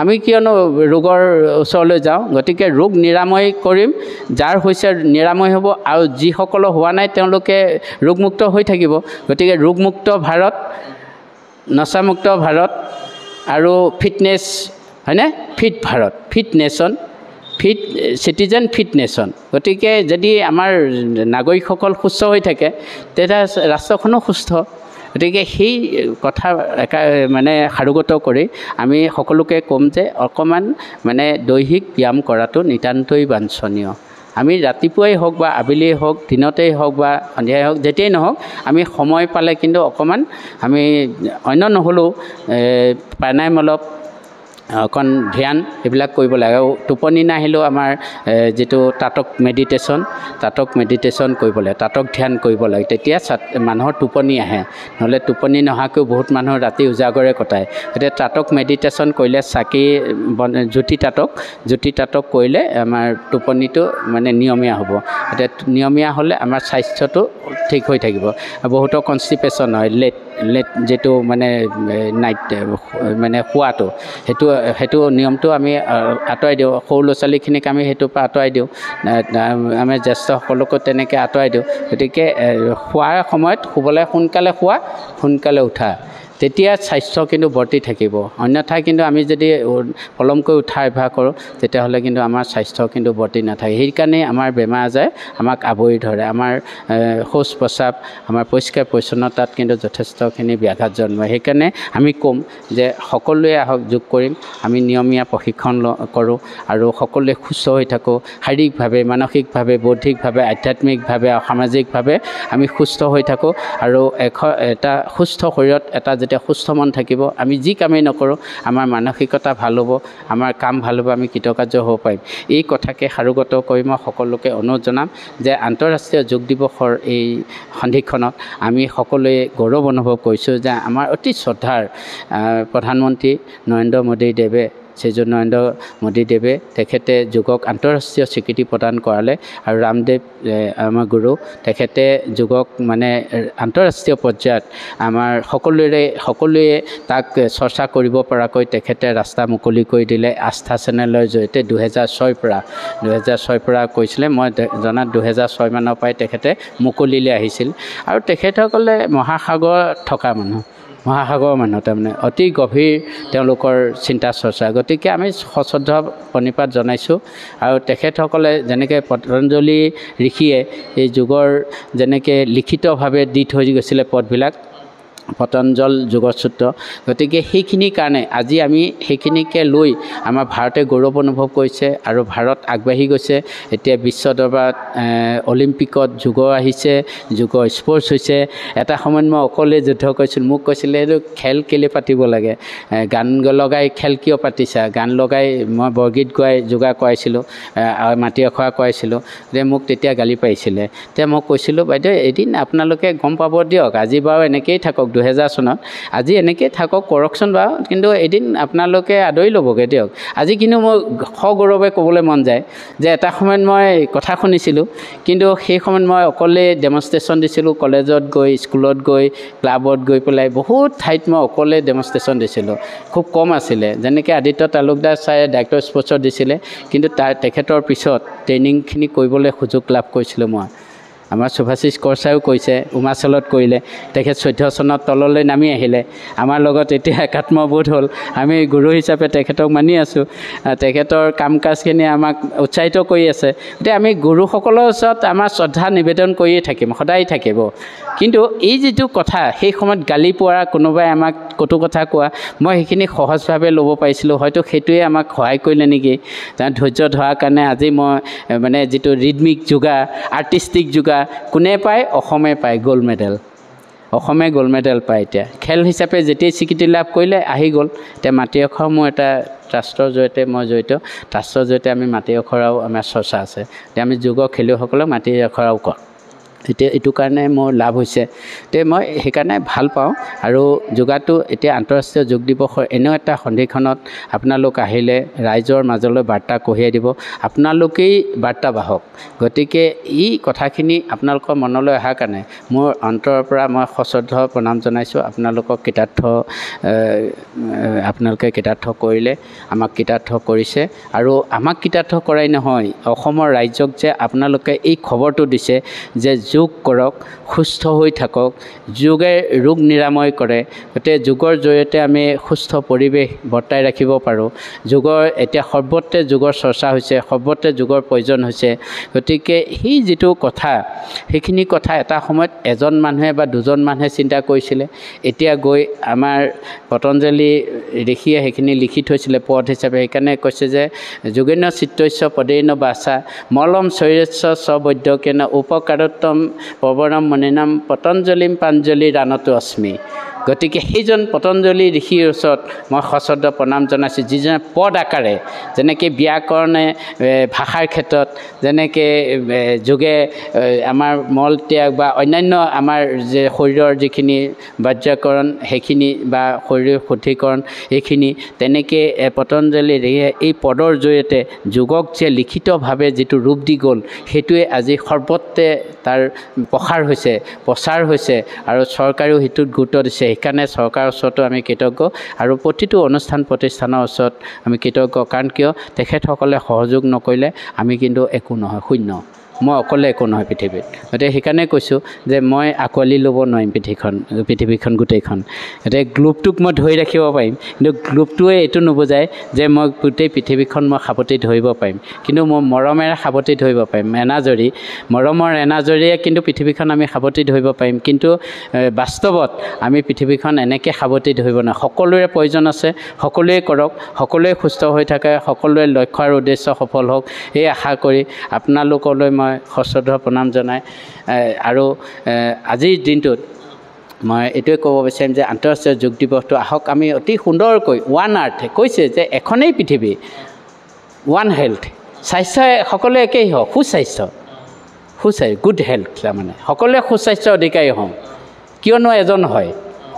আমি কিয়নো ৰোগৰ ওচৰলৈ যাওঁ গতিকে ৰোগ নিৰাময় কৰিম যাৰ হৈছে নিৰাময় হ'ব আৰু যিসকলৰ হোৱা নাই তেওঁলোকে ৰোগমুক্ত হৈ থাকিব গতিকে ৰোগমুক্ত ভাৰত নচামুক্ত ভাৰত আৰু ফিটনেছ হয়নে fit Bharat fit nation fit citizen fit nation গতিকে যদি আমাৰ নাগৰিকসকল সুস্থ হৈ থাকে তেতিয়া ৰাষ্ট্ৰখনো সুস্থ গতিকে সেই কথা মানে সাৰোগত কৰি আমি সকলোকে ক'ম যে অকণমান মানে দৈহিক ব্যায়াম কৰাটো নিতান্তই বাঞ্ছনীয় আমি ৰাতিপুৱাই হওক বা আবেলিয়েই হওক দিনতেই হওক বা সন্ধিয়াই হওক যেতিয়াই নহওক আমি সময় পালে কিন্তু অকণমান আমি অন্য নহ'লেও প্ৰাণায়াম অলপ অকণ ধ্যান এইবিলাক কৰিব লাগে আৰু টোপনি নাহিলেও আমাৰ যিটো তাতক মেডিটেশ্যন কৰিব লাগে তাতক ধ্যান কৰিব লাগে তেতিয়া মানুহৰ টোপনি আহে নহ'লে টোপনি নহাকৈও বহুত মানুহ ৰাতি উজাগৰে কটায় গতিকে তাতক মেডিটেশ্যন কৰিলে জ্যোতি তাতক কৰিলে আমাৰ টোপনিটো মানে নিয়মীয়া হ'ব এতিয়া নিয়মীয়া হ'লে আমাৰ স্বাস্থ্যটো ঠিক হৈ থাকিব বহুতো কনষ্টিপেশ্যন হয় লেট যিটো মানে নাইট মানে শোৱাটো সেইটো নিয়মটো আমি আঁতৰাই দিওঁ সৰু ল'ৰা ছোৱালীখিনিক আমি সেইটোৰ পৰা আঁতৰাই দিওঁ আমি জ্যেষ্ঠসকলকো তেনেকৈ আঁতৰাই দিওঁ গতিকে শোৱাৰ সময়ত শুবলৈ সোনকালে শোৱা সোনকালে উঠা তেতিয়া স্বাস্থ্য কিন্তু বৰ্তি থাকিব অন্যথা কিন্তু আমি যদি পলমকৈ উঠা অভ্যাস কৰোঁ তেতিয়াহ'লে কিন্তু আমাৰ স্বাস্থ্য কিন্তু বৰ্তি নাথাকে সেইকাৰণে আমাৰ বেমাৰ আজাৰে আমাক আৱৰি ধৰে আমাৰ শৌচ প্ৰস্ৰাৱ আমাৰ পৰিষ্কাৰ পৰিচ্ছন্নতাত কিন্তু যথেষ্টখিনি ব্যাঘাত জন্মায় সেইকাৰণে আমি ক'ম যে সকলোৱে আহক যোগ কৰিম আমি নিয়মীয়া প্ৰশিক্ষণ কৰোঁ আৰু সকলোৱে সুস্থ হৈ থাকোঁ শাৰীৰিকভাৱে মানসিকভাৱে বৌদ্ধিকভাৱে আধ্যাত্মিকভাৱে সামাজিকভাৱে আমি সুস্থ হৈ থাকোঁ আৰু এটা সুস্থ শৰীৰত এটা যেতিয়া সুস্থ মন থাকিব আমি যি কামেই নকৰোঁ আমাৰ মানসিকতা ভাল হ'ব আমাৰ কাম ভাল হ'ব আমি কৃতকাৰ্য হ'ব পাৰিম এই কথাকে সাৰোগত কৰি মই সকলোকে অনুৰোধ জনাম যে আন্তঃৰাষ্ট্ৰীয় যোগ দিৱসৰ এই সন্ধিক্ষণত আমি সকলোৱে গৌৰৱ অনুভৱ কৰিছোঁ যে আমাৰ অতি শ্ৰদ্ধাৰ প্ৰধানমন্ত্ৰী নৰেন্দ্ৰ মোদী দেৱে তেখেতে যোগক আন্তঃৰাষ্ট্ৰীয় স্বীকৃতি প্ৰদান কৰালে আৰু ৰামদেৱ আমাৰ গুৰু তেখেতে যোগক মানে আন্তঃৰাষ্ট্ৰীয় পৰ্যায়ত আমাৰ সকলোৱে তাক চৰ্চা কৰিব পৰাকৈ তেখেতে ৰাস্তা মুকলি কৰি দিলে আস্থা চেনেলৰ জৰিয়তে 2006 পৰা কৈছিলে মই জনাত 2006 মানৰ পৰাই তেখেতে মুকলিলৈ আহিছিল আৰু তেখেতসকলে মহাসাগৰত থকা মানুহ তাৰমানে অতি গভীৰ তেওঁলোকৰ চিন্তা চৰ্চা গতিকে আমি সশ্ৰদ্ধ প্ৰণিপাত জনাইছোঁ আৰু তেখেতসকলে যেনেকৈ পতঞ্জলি ঋষিয়ে এই যুগৰ যেনেকৈ লিখিতভাৱে দি থৈ গৈছিলে পদবিলাক পতঞ্জল যোগসূত্ৰ গতিকে সেইখিনিৰ কাৰণে আজি আমি সেইখিনিকে লৈ আমাৰ ভাৰতে গৌৰৱ অনুভৱ কৰিছে আৰু ভাৰত আগবাঢ়ি গৈছে এতিয়া বিশ্ব দৰবাৰত অলিম্পিকত যোগ আহিছে যোগ স্পৰ্টছ হৈছে এটা সময়ত মই অকলে যুদ্ধ কৰিছিলোঁ মোক কৈছিলে এইটো খেল কেলৈ পাতিব লাগে গান লগাই খেল কিয় পাতিছা গান লগাই মই বৰগীত গাই যোগা কৰাইছিলোঁ মাটি আখৰা কৰাইছিলোঁ যে মোক তেতিয়া গালি পাৰিছিলে তেতিয়া মই কৈছিলোঁ বাইদেউ এদিন আপোনালোকে গম পাব দিয়ক আজি বাৰু এনেকৈয়ে থাকক 2000 চনত আজি এনেকৈ থাকক কৰকচোন বাৰু কিন্তু এদিন আপোনালোকে আদৰি ল'বগৈ দিয়ক আজি কিন্তু মই সগৌৰৱে ক'বলৈ মন যায় যে এটা সময়ত মই কথা শুনিছিলোঁ কিন্তু সেই সময়ত মই অকলে ডেমনষ্ট্ৰেশ্যন দিছিলোঁ কলেজত গৈ স্কুলত গৈ ক্লাবত গৈ পেলাই বহুত ঠাইত মই অকলে ডেমনষ্ট্ৰেশ্যন দিছিলোঁ খুব কম আছিলে যেনেকৈ আদিত্য তালুকদাৰ ছাৰে ডাইৰেক্টৰ স্পৰ্টছত দিছিলে কিন্তু তেখেতৰ পিছত ট্ৰেইনিংখিনি কৰিবলৈ সুযোগ লাভ কৰিছিলোঁ মই আমাৰ শুভাশিষ কৰ্চাইও কৈছে উমাচলত কৰিলে তেখেত 14 চনত তললৈ নামি আহিলে আমাৰ লগত এতিয়া একাত্মবোধ হ'ল আমি গুৰু হিচাপে তেখেতক মানি আছোঁ তেখেতৰ কাম কাজখিনি আমাক উৎসাহিত কৰি আছে গতিকে আমি গুৰুসকলৰ ওচৰত আমাৰ শ্ৰদ্ধা নিবেদন কৰিয়ে থাকিম সদায় থাকিব কিন্তু এই যিটো কথা সেই সময়ত গালি পোৱা কোনোবাই আমাক কটু কথা কোৱা মই সেইখিনি সহজভাৱে ল'ব পাৰিছিলোঁ হয়তো সেইটোৱে আমাক সহায় কৰিলে নেকি তাৰ ধৈৰ্য ধৰাৰ কাৰণে আজি মই মানে যিটো ৰিদমিক যোগা আৰ্টিষ্টিক যোগা কোনে পায় অসমে পায় গ'ল্ড মেডেল অসমে গ'ল্ড মেডেল পায় এতিয়া খেল হিচাপে যেতিয়াই স্বীকৃতি লাভ কৰিলে আহি গ'ল এতিয়া মাটি আখৰা মোৰ এটা ট্ৰাষ্টৰ জৰিয়তে মই জড়িত ট্ৰাষ্টৰ জৰিয়তে আমি মাটি আখৰাও আমাৰ চৰ্চা আছে এতিয়া আমি যোগ খেলুৱৈসকলক মাটি আখৰাও কওঁ এতিয়া এইটো কাৰণে মোৰ লাভ হৈছে তে মই সেইকাৰণে ভাল পাওঁ আৰু যোগাটো এতিয়া আন্তঃৰাষ্ট্ৰীয় যোগ দিৱসৰ এনেও এটা সন্ধিক্ষণত আপোনালোক আহিলে ৰাইজৰ মাজলৈ বাৰ্তা কঢ়িয়াই দিব আপোনালোকেই বাৰ্তাবাহক গতিকে এই কথাখিনি আপোনালোকৰ মনলৈ অহাৰ কাৰণে মোৰ অন্তৰৰ পৰা মই সশ্ৰদ্ধ প্ৰণাম জনাইছোঁ আপোনালোকক আপোনালোকে কৃতাৰ্থ কৰিলে আমাক কৃতাৰ্থ কৰিছে আৰু আমাক কৃতাৰ্থ কৰাই নহয় অসমৰ ৰাইজক যে আপোনালোকে এই খবৰটো দিছে যে যোগ কৰক সুস্থ হৈ থাকক যোগে ৰোগ নিৰাময় কৰে গতিকে যোগৰ জৰিয়তে আমি সুস্থ পৰিৱেশ বৰ্তাই ৰাখিব পাৰোঁ যোগৰ এতিয়া সৰ্বত্ৰে যোগৰ চৰ্চা হৈছে সৰ্বত্ৰে যোগৰ প্ৰয়োজন হৈছে গতিকে সেই যিটো কথা সেইখিনি কথা এটা সময়ত এজন মানুহে বা দুজন মানুহে চিন্তা কৰিছিলে এতিয়া গৈ আমাৰ পতঞ্জলি ঋষিয়ে সেইখিনি লিখি থৈছিলে পদ হিচাপে সেইকাৰণে কৈছে যে যোগেন চিত্তস্য পদেন বাচা মলম শৰীৰস্য স্ববৈদ্যকেন উপকাৰোত্তম পৱনম মণিনাম পতঞ্জলিম প্ৰাঞ্জলি ৰাণতো অস্মি গতিকে সেইজন পতঞ্জলি ঋষিৰ ওচৰত মই সশ্ৰদ্ধ প্ৰণাম জনাইছোঁ যিজনে পদ আকাৰে যেনেকৈ ব্যাকৰণে ভাষাৰ ক্ষেত্ৰত যেনেকৈ যোগে আমাৰ মল ত্যাগ বা অন্যান্য আমাৰ যে শৰীৰৰ যিখিনি বাহ্যকৰণ সেইখিনি বা শৰীৰৰ শুদ্ধিকৰণ এইখিনি তেনেকৈ পতঞ্জলি ঋষিয়ে এই পদৰ জৰিয়তে যোগক যে লিখিতভাৱে যিটো ৰূপ দি গ'ল সেইটোৱে আজি সৰ্বত্ৰে তাৰ প্ৰচাৰ হৈছে আৰু চৰকাৰেও সেইটোত গুৰুত্ব দিছে সেইকাৰণে চৰকাৰৰ ওচৰতো আমি কৃতজ্ঞ আৰু প্ৰতিটো অনুষ্ঠান প্ৰতিষ্ঠানৰ ওচৰত আমি কৃতজ্ঞ কাৰণ কিয় তেখেতসকলে সহযোগ নকৰিলে আমি কিন্তু একো নহয় শূন্য মই অকলে একো নহয় পৃথিৱীত গতিকে সেইকাৰণে কৈছোঁ যে মই আঁকোৱালি ল'ব নোৱাৰিম পৃথিৱীখন গোটেইখন গতিকে গ্লোবটোক মই ধৰি ৰাখিব পাৰিম কিন্তু গ্লোবটোৱে এইটো নুবুজায় যে মই গোটেই পৃথিৱীখন মই সাৱটি ধৰিব পাৰিম কিন্তু মই মৰমেৰে সাৱটি ধৰিব পাৰিম মৰমৰ এনাজৰীয়ে কিন্তু পৃথিৱীখন আমি সাৱটি ধৰিব পাৰিম কিন্তু বাস্তৱত আমি পৃথিৱীখন এনেকৈ সাৱটি ধৰিব নোৱাৰোঁ সকলোৰে প্ৰয়োজন আছে সকলোৱে কৰক সকলোৱে সুস্থ হৈ থাকে সকলোৱে লক্ষ্য আৰু উদ্দেশ্য সফল হওক এই আশা কৰি আপোনালোকলৈ মই সশ্ৰদ্ধ প্ৰণাম জনাই আৰু আজিৰ দিনটোত মই এইটোৱে ক'ব বিচাৰিম যে আন্তঃৰাষ্ট্ৰীয় যোগ দিৱসটো আহক আমি অতি সুন্দৰকৈ ওৱান আৰ্থ কৈছে যে এখনেই পৃথিৱী ওৱান হেল্থ স্বাস্থ্য সকলোৱে একেই হওক সুস্বাস্থ্য গুড হেল্থ তাৰমানে সকলোৱে সুস্বাস্থ্যৰ অধিকাৰী হওঁ কিয়নো এজন হয়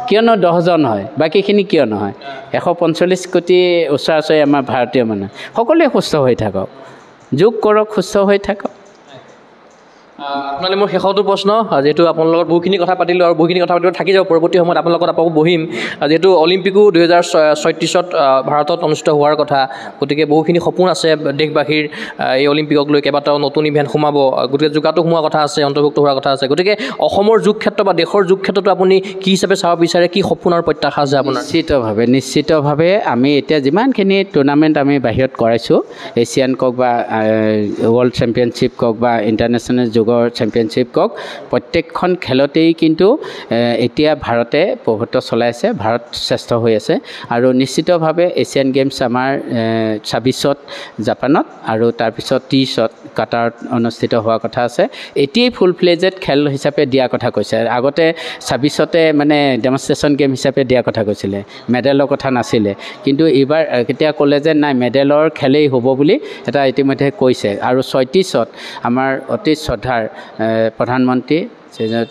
কিয়নো 10জন হয় বাকীখিনি কিয় নহয় 145 কোটি ওচৰা-ওচৰি আমাৰ ভাৰতীয় মানুহ সকলোৱে সুস্থ হৈ থাকক যোগ কৰক সুস্থ হৈ থাকক আপোনালৈ মোৰ শেষৰটো প্ৰশ্ন যিহেতু আপোনাৰ লগত বহুখিনি কথা পাতিলোঁ আৰু বহুখিনি কথা পাতিব থাকি যাব পৰৱৰ্তী সময়ত আপোনাৰ লগত আকৌ বহিম যিহেতু অলিম্পিকো 2036ত ভাৰতত অনুষ্ঠিত হোৱাৰ কথা গতিকে বহুখিনি সপোন আছে দেশবাসীৰ এই অলিম্পিকক লৈ কেইবাটাও নতুন ইভেণ্ট সোমাব গতিকে যোগাটো সোমোৱা কথা আছে অন্তৰ্ভুক্ত হোৱাৰ কথা আছে গতিকে অসমৰ যোগ ক্ষেত্ৰ বা দেশৰ যোগ ক্ষেত্ৰটো আপুনি কি হিচাপে চাব বিচাৰে কি সপোন আৰু প্ৰত্যাশা আছে আপোনাৰ নিশ্চিতভাৱে আমি এতিয়া যিমানখিনি টুৰ্ণামেণ্ট আমি বাহিৰত কৰাইছোঁ এছিয়ান কওক বা ৱৰ্ল্ড চেম্পিয়নশ্বিপ কওক বা ইণ্টাৰনেশ্যনেল যোগৰ চেম্পিয়নশ্বিপ কওক প্ৰত্যেকখন খেলতেই কিন্তু এতিয়া ভাৰতে প্ৰভুত্ব চলাই আছে ভাৰত শ্ৰেষ্ঠ হৈ আছে আৰু নিশ্চিতভাৱে এছিয়ান গেমছ আমাৰ 26ত জাপানত আৰু তাৰপিছত 30ত কাটাৰত অনুষ্ঠিত হোৱাৰ কথা আছে এতিয়াই ফুল ফ্লেজেড খেল হিচাপে দিয়াৰ কথা কৈছে আগতে 26তে মানে ডেমনষ্ট্ৰেশ্যন গেম হিচাপে দিয়াৰ কথা কৈছিলে মেডেলৰ কথা নাছিলে কিন্তু এইবাৰ কেতিয়া ক'লে যে নাই মেডেলৰ খেলেই হ'ব বুলি এটা ইতিমধ্যে কৈছে আৰু 36ত আমাৰ অতি শ্ৰদ্ধাৰ প্ৰধানমন্ত্ৰী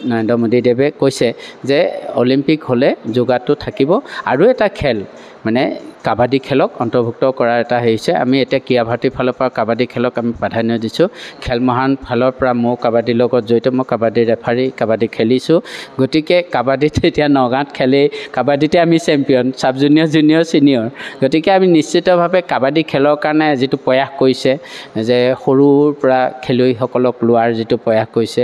নৰেন্দ্ৰ মোদীদেৱে কৈছে যে অলিম্পিক হ'লে যোগাটো থাকিব আৰু এটা খেল মানে কাবাডী খেলক অন্তৰ্ভুক্ত কৰাৰ এটা হৈছে আমি এতিয়া ক্ৰীড়া ভাৰতীৰ ফালৰ পৰা কাবাডী খেলক আমি প্ৰাধান্য দিছোঁ খেল মহান ফালৰ পৰা মই কাবাডীৰ লগত জড়িত মই কাবাডী ৰেফাৰী কাবাডী খেলিছোঁ গতিকে কাবাডীত এতিয়া নগাঁৱত খেলি কাবাডীতে আমি champion sub junior junior senior গতিকে আমি নিশ্চিতভাৱে কাবাডী খেলৰ কাৰণে যিটো প্ৰয়াস কৰিছে যে সৰুৰ পৰা খেলুৱৈসকলক লোৱাৰ যিটো প্ৰয়াস কৰিছে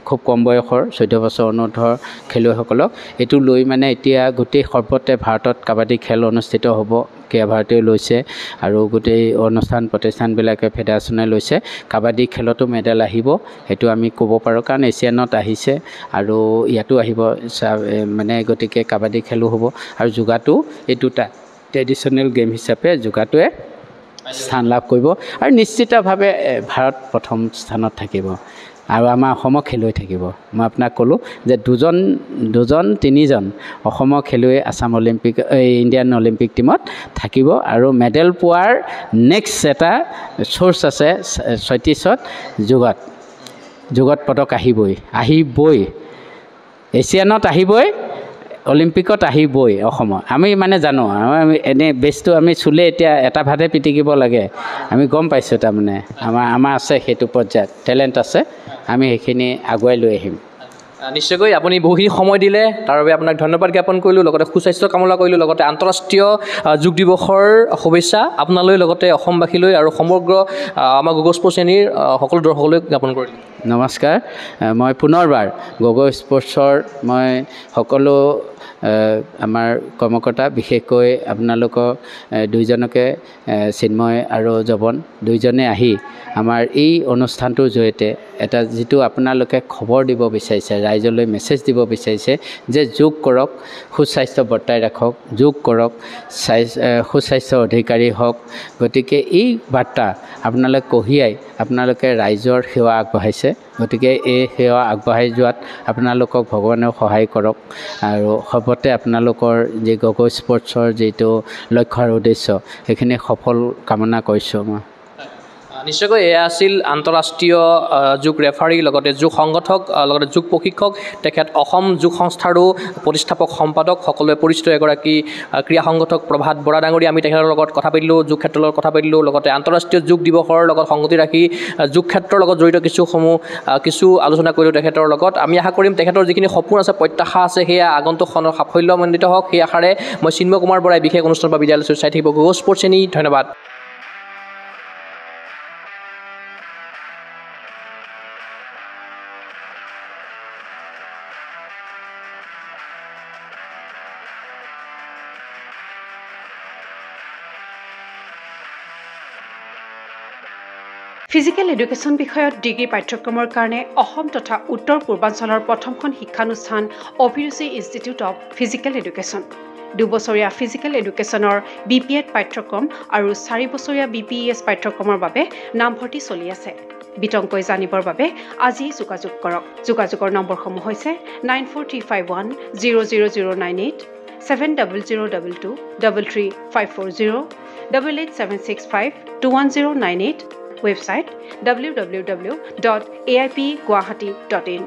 খুব কম বয়সৰ 14 বছৰ অনুৰ্ধৰ খেলুৱৈসকলক এইটো লৈ মানে এতিয়া গোটেই সৰ্বতে ভাৰতত কাবাডী খেল অনুষ্ঠিত হ'ব ক্ৰীড়া ভাৰতীয়ে লৈছে আৰু গোটেই অনুষ্ঠান প্ৰতিষ্ঠানবিলাকে ফেডাৰেশ্যনে লৈছে কাবাডী খেলতো মেডেল আহিব সেইটো আমি ক'ব পাৰোঁ কাৰণ এছিয়ানত আহিছে আৰু ইয়াতো আহিব মানে গতিকে কাবাডী খেলো হ'ব আৰু যোগাটো এই দুটা ট্ৰেডিশ্যনেল গেম হিচাপে যোগাটোৱে স্থান লাভ কৰিব আৰু নিশ্চিতভাৱে ভাৰত প্ৰথম স্থানত থাকিব আৰু আমাৰ অসমৰ খেলুৱৈ থাকিব মই আপোনাক ক'লোঁ যে তিনিজন অসমৰ খেলুৱৈ আছাম অলিম্পিক ইণ্ডিয়ান অলিম্পিক টীমত থাকিব আৰু মেডেল পোৱাৰ নেক্সট এটা চ'ৰ্চ আছে 36ত যোগত পদক আহিবই এছিয়ানত আহিবই অলিম্পিকত আহিবই অসমৰ আমি মানে জানো আমি এনে বেছটো আমি চুলে এতিয়া এটা ভাতে পিটিকিব লাগে আমি গম পাইছোঁ তাৰমানে আমাৰ আছে সেইটো পৰ্যায়ত টেলেণ্ট আছে আমি সেইখিনি আগুৱাই লৈ আহিম নিশ্চয়কৈ আপুনি বহুখিনি সময় দিলে তাৰ বাবে আপোনাক ধন্যবাদ জ্ঞাপন কৰিলোঁ লগতে সুস্বাস্থ্য কামনা কৰিলোঁ লগতে আন্তঃৰাষ্ট্ৰীয় যোগ দিৱসৰ শুভেচ্ছা আপোনালৈ লগতে অসমবাসীলৈ আৰু সমগ্ৰ আমাৰ গগৈ স্পৰ্টছ শ্ৰেণীৰ সকলো দৰ্শকলৈ জ্ঞাপন কৰিলোঁ নমস্কাৰ মই পুনৰবাৰ গগৈ স্পৰ্টছৰ মই সকলো আমাৰ কৰ্মকৰ্তা বিশেষকৈ আপোনালোকক দুইজনকে চিন্ময় আৰু জৱন দুইজনে আহি আমাৰ এই অনুষ্ঠানটোৰ জৰিয়তে এটা যিটো আপোনালোকে খবৰ দিব বিচাৰিছে ৰাইজলৈ মেছেজ দিব বিচাৰিছে যে যোগ কৰক সুস্বাস্থ্য বৰ্তাই ৰাখক যোগ কৰক সুস্বাস্থ্য অধিকাৰী হওক গতিকে এই বাৰ্তা আপোনালোকে কঢ়িয়াই আপোনালোকে ৰাইজৰ সেৱা আগবঢ়াইছে গতিকে এই সেৱা আগবঢ়াই যোৱাত আপোনালোকক ভগৱানেও সহায় কৰক আৰু সৰ্বতে আপোনালোকৰ যি গগৈ স্পৰ্টছৰ যিটো লক্ষ্য আৰু উদ্দেশ্য সেইখিনি সফল কামনা কৰিছোঁ মই নিশ্চয়কৈ এয়া আছিল আন্তঃৰাষ্ট্ৰীয় যোগ ৰেফাৰী লগতে যোগ সংগঠক লগতে যোগ প্ৰশিক্ষক তেখেত অসম যোগ সংস্থাৰো প্ৰতিষ্ঠাপক সম্পাদক সকলোৱে পৰিচিত এগৰাকী ক্ৰীড়া সংগঠক প্ৰভাত বৰা ডাঙৰীয়া আমি তেখেতৰ লগত কথা পাতিলোঁ যোগ ক্ষেত্ৰৰ লগত কথা পাতিলোঁ লগতে আন্তঃৰাষ্ট্ৰীয় যোগ দিৱসৰ লগত সংগতি ৰাখি যোগ ক্ষেত্ৰৰ লগত জড়িত কিছু আলোচনা কৰিলোঁ তেখেতৰ লগত আমি আশা কৰিম তেখেতৰ যিখিনি সপোন আছে প্ৰত্যাশা আছে সেয়া আগন্তুক সাফল্যমণ্ডিত হওক সেই আশাৰে মই চিন্ময় কুমাৰ বৰাই বিশেষ অনুষ্ঠানৰ পৰা বিদায় লৈছোঁ চাই থাকিব গগৈ স্পৰ্টছ শ্ৰেণী ধন্যবাদ ফিজিকেল এডুকেশ্যন বিষয়ত ডিগ্ৰী পাঠ্যক্ৰমৰ কাৰণে অসম তথা উত্তৰ পূৰ্বাঞ্চলৰ প্ৰথমখন শিক্ষানুষ্ঠান অভিৰুচি ইনষ্টিটিউট অৱ ফিজিকেল এডুকেশ্যন 2 বছৰীয়া ফিজিকেল এডুকেশ্যনৰ BPEd পাঠ্যক্ৰম আৰু 4 বছৰীয়া BPES পাঠ্যক্ৰমৰ বাবে নামভৰ্তি চলি আছে বিতংকৈ জানিবৰ বাবে আজি যোগাযোগ কৰক যোগাযোগৰ নম্বৰসমূহ হৈছে 9435100098 700222 33540 88765210998 website www.aipguwahati.in